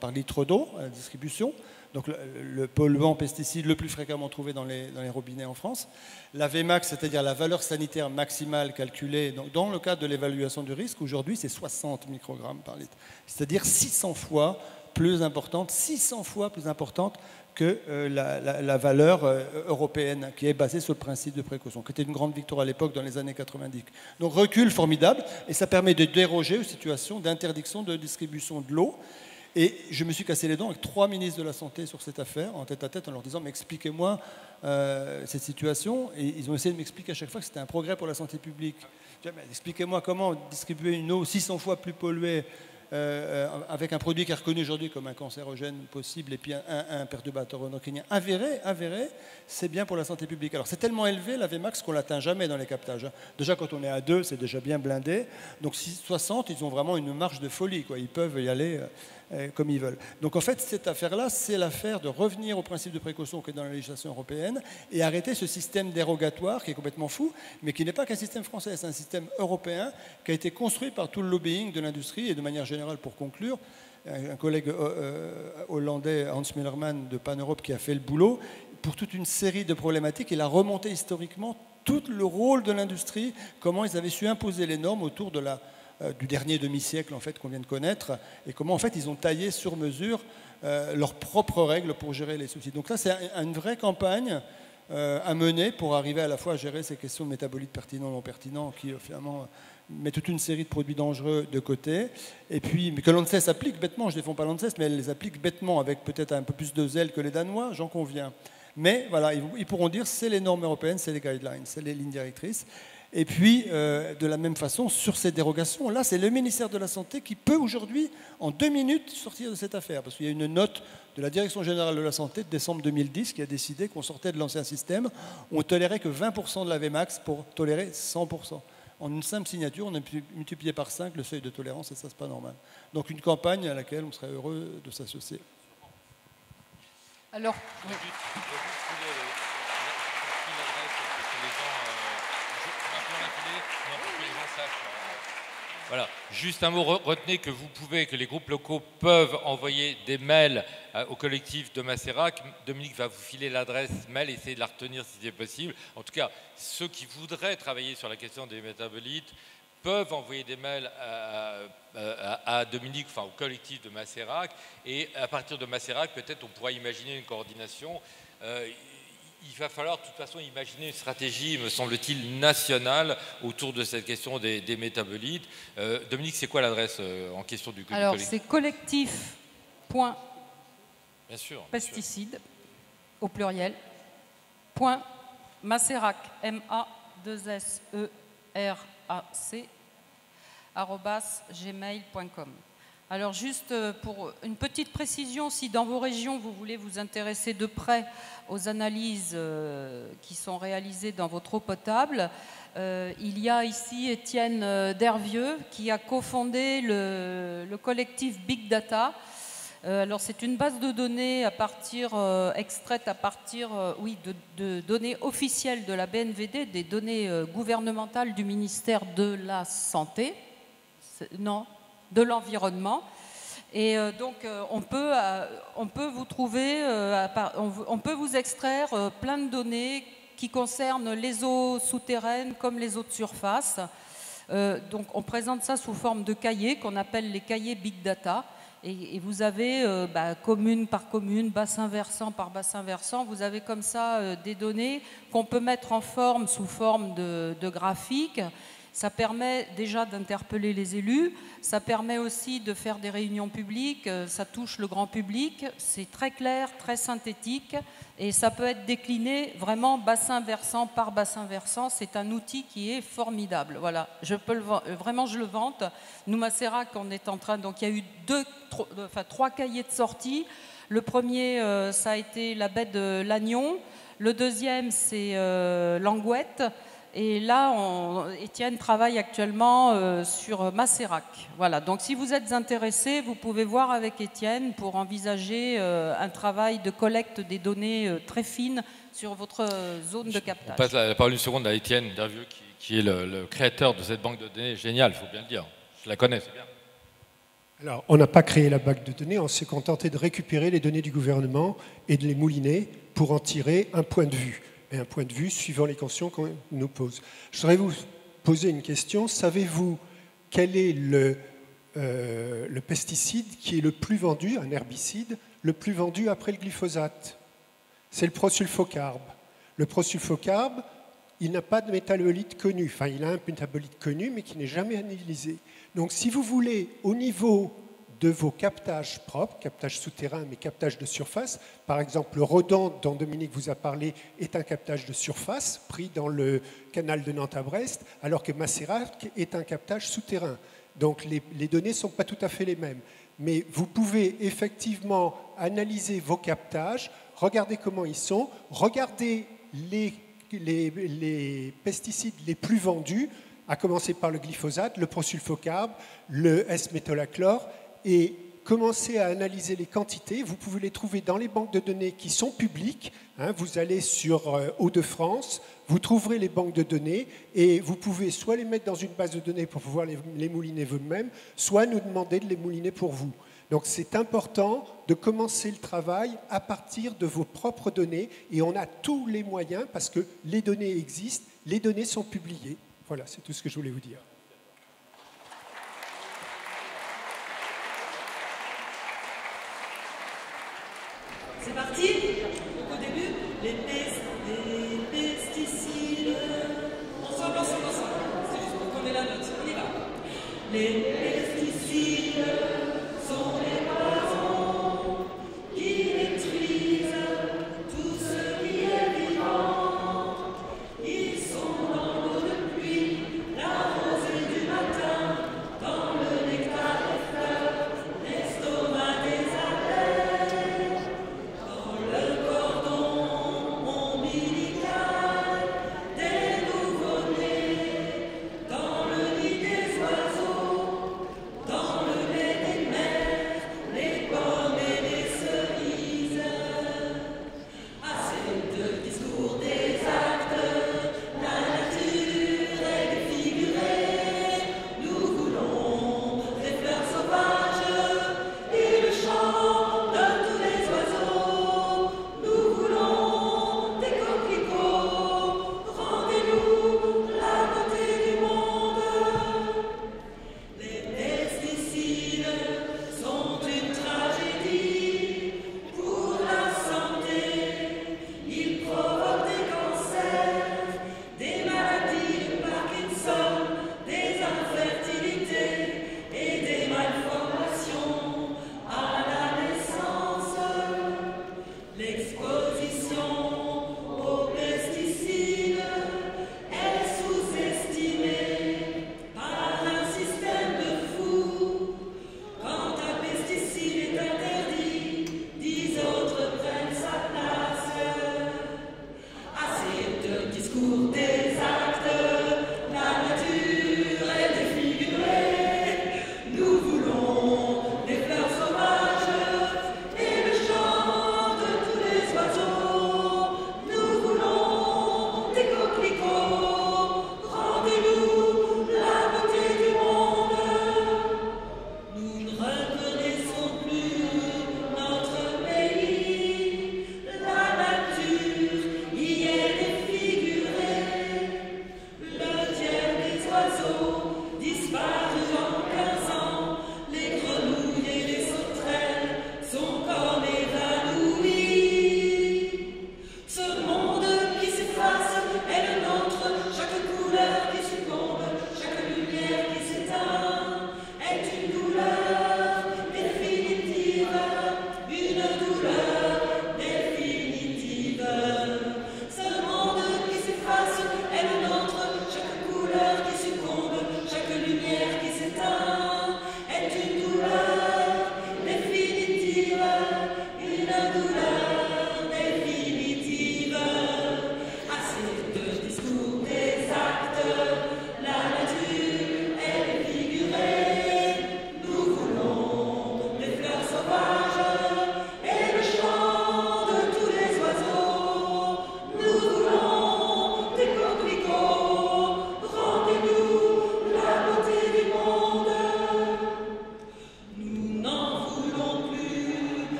par litre d'eau à la distribution, donc le polluant pesticide le plus fréquemment trouvé dans les robinets en France. La Vmax, c'est-à-dire la valeur sanitaire maximale calculée donc dans le cadre de l'évaluation du risque, aujourd'hui c'est 60 microgrammes par litre, c'est-à-dire 600 fois plus importante, 600 fois plus importante que la valeur européenne qui est basée sur le principe de précaution, qui était une grande victoire à l'époque dans les années 90. Donc recul formidable, et ça permet de déroger aux situations d'interdiction de distribution de l'eau. Et je me suis cassé les dents avec 3 ministres de la Santé sur cette affaire, en tête à tête, en leur disant « mais expliquez-moi cette situation ». Et ils ont essayé de m'expliquer à chaque fois que c'était un progrès pour la santé publique. Je dis, expliquez-moi comment distribuer une eau 600 fois plus polluée avec un produit qui est reconnu aujourd'hui comme un cancérogène possible et puis un perturbateur endocrinien avéré, c'est bien pour la santé publique. Alors c'est tellement élevé la Vmax qu'on ne l'atteint jamais dans les captages. Déjà quand on est à 2, c'est déjà bien blindé. Donc 60, ils ont vraiment une marge de folie, quoi. Ils peuvent y aller comme ils veulent. Donc en fait, cette affaire-là, c'est l'affaire de revenir au principe de précaution qui est dans la législation européenne et arrêter ce système dérogatoire qui est complètement fou, mais qui n'est pas qu'un système français, c'est un système européen qui a été construit par tout le lobbying de l'industrie et de manière générale, pour conclure, un collègue hollandais, Hans Millerman de Pan Europe, qui a fait le boulot pour toute une série de problématiques. Il a remonté historiquement tout le rôle de l'industrie, comment ils avaient su imposer les normes autour de du dernier demi-siècle en fait, qu'on vient de connaître, et comment en fait, ils ont taillé sur mesure leurs propres règles pour gérer les soucis. Donc là, c'est une vraie campagne à mener pour arriver à la fois à gérer ces questions de métabolites pertinents, non pertinents, qui finalement met toute une série de produits dangereux de côté, et puis que l'ANSES applique bêtement, je ne défends pas l'ANSES, mais elle les applique bêtement, avec peut-être un peu plus de zèle que les Danois, j'en conviens. Mais voilà, ils pourront dire c'est les normes européennes, c'est les guidelines, c'est les lignes directrices. Et puis, de la même façon, sur ces dérogations, là, c'est le ministère de la Santé qui peut aujourd'hui, en 2 minutes, sortir de cette affaire. Parce qu'il y a une note de la Direction générale de la Santé de décembre 2010 qui a décidé qu'on sortait de l'ancien système. On ne tolérait que 20% de la Vmax pour tolérer 100%. En une simple signature, on a multiplié par 5 le seuil de tolérance et ça, c'est pas normal. Donc une campagne à laquelle on serait heureux de s'associer. Alors, oui. Voilà, juste un mot, retenez que que les groupes locaux peuvent envoyer des mails au collectif de Macérac. Dominique va vous filer l'adresse mail, essayez de la retenir si c'est possible. En tout cas, ceux qui voudraient travailler sur la question des métabolites peuvent envoyer des mails à Dominique, enfin au collectif de Macérac, et à partir de Macérac, peut-être on pourra imaginer une coordination. Il va falloir de toute façon imaginer une stratégie, me semble-t-il, nationale autour de cette question des métabolites. Dominique, c'est quoi l'adresse en question du collectif? Alors, c'est collectif.pesticides, au pluriel, .macerac, M-A-2-S-E-R-A-C, @gmail.com. Alors juste pour une petite précision, si dans vos régions vous voulez vous intéresser de près aux analyses qui sont réalisées dans votre eau potable, il y a ici Étienne Dervieux qui a cofondé le collectif Big Data. Alors c'est une base de données extraite à partir de données officielles de la BNVD, des données gouvernementales du ministère de la Santé, de l'environnement. Et donc on peut vous trouver, on peut vous extraire plein de données qui concernent les eaux souterraines comme les eaux de surface. Donc on présente ça sous forme de cahiers qu'on appelle les cahiers Big Data. Et vous avez commune par commune, bassin versant par bassin versant, vous avez comme ça des données qu'on peut mettre en forme sous forme de graphiques. Ça permet déjà d'interpeller les élus, ça permet aussi de faire des réunions publiques, ça touche le grand public, c'est très clair, très synthétique et ça peut être décliné vraiment bassin versant par bassin versant. C'est un outil qui est formidable. Voilà, vraiment je le vante. Nous, Macérac, on est en train, donc il y a eu 3 cahiers de sortie. Le premier, ça a été la baie de Lannion. Le deuxième, c'est l'Angouette. Et là, Étienne travaille actuellement sur Macérac. Voilà, donc si vous êtes intéressé, vous pouvez voir avec Étienne pour envisager un travail de collecte des données très fines sur votre zone de captage. On passe la parole une seconde à Étienne Dervieux, qui est le créateur de cette banque de données géniale, il faut bien le dire. Je la connais, c'est bien. Alors, on n'a pas créé la banque de données, on s'est contenté de récupérer les données du gouvernement et de les mouliner pour en tirer un point de vue. Et un point de vue suivant les questions qu'on nous pose. Je voudrais vous poser une question. Savez-vous quel est le pesticide qui est le plus vendu, un herbicide, le plus vendu après le glyphosate? C'est le prosulfocarbe. Le prosulfocarbe, il n'a pas de métabolite connu. Enfin, il a un métabolite connu, mais qui n'est jamais analysé. Donc, si vous voulez, au niveau de vos captages propres, captage souterrain, mais captage de surface. Par exemple, le Rodon, dont Dominique vous a parlé, est un captage de surface pris dans le canal de Nantes à Brest, alors que Macérac est un captage souterrain. Donc les données ne sont pas tout à fait les mêmes. Mais vous pouvez effectivement analyser vos captages, regarder comment ils sont, regarder les pesticides les plus vendus, à commencer par le glyphosate, le prosulfocarbe, le S-métolachlore, et commencer à analyser les quantités. Vous pouvez les trouver dans les banques de données qui sont publiques. Vous allez sur Hauts-de-France, vous trouverez les banques de données et vous pouvez soit les mettre dans une base de données pour pouvoir les mouliner vous-même, soit nous demander de les mouliner pour vous. Donc c'est important de commencer le travail à partir de vos propres données et on a tous les moyens parce que les données existent, les données sont publiées. Voilà, c'est tout ce que je voulais vous dire. C'est parti. Donc au début, les pesticides. Ensemble. C'est juste pour qu'on ait la note. On y va. Les pesticides.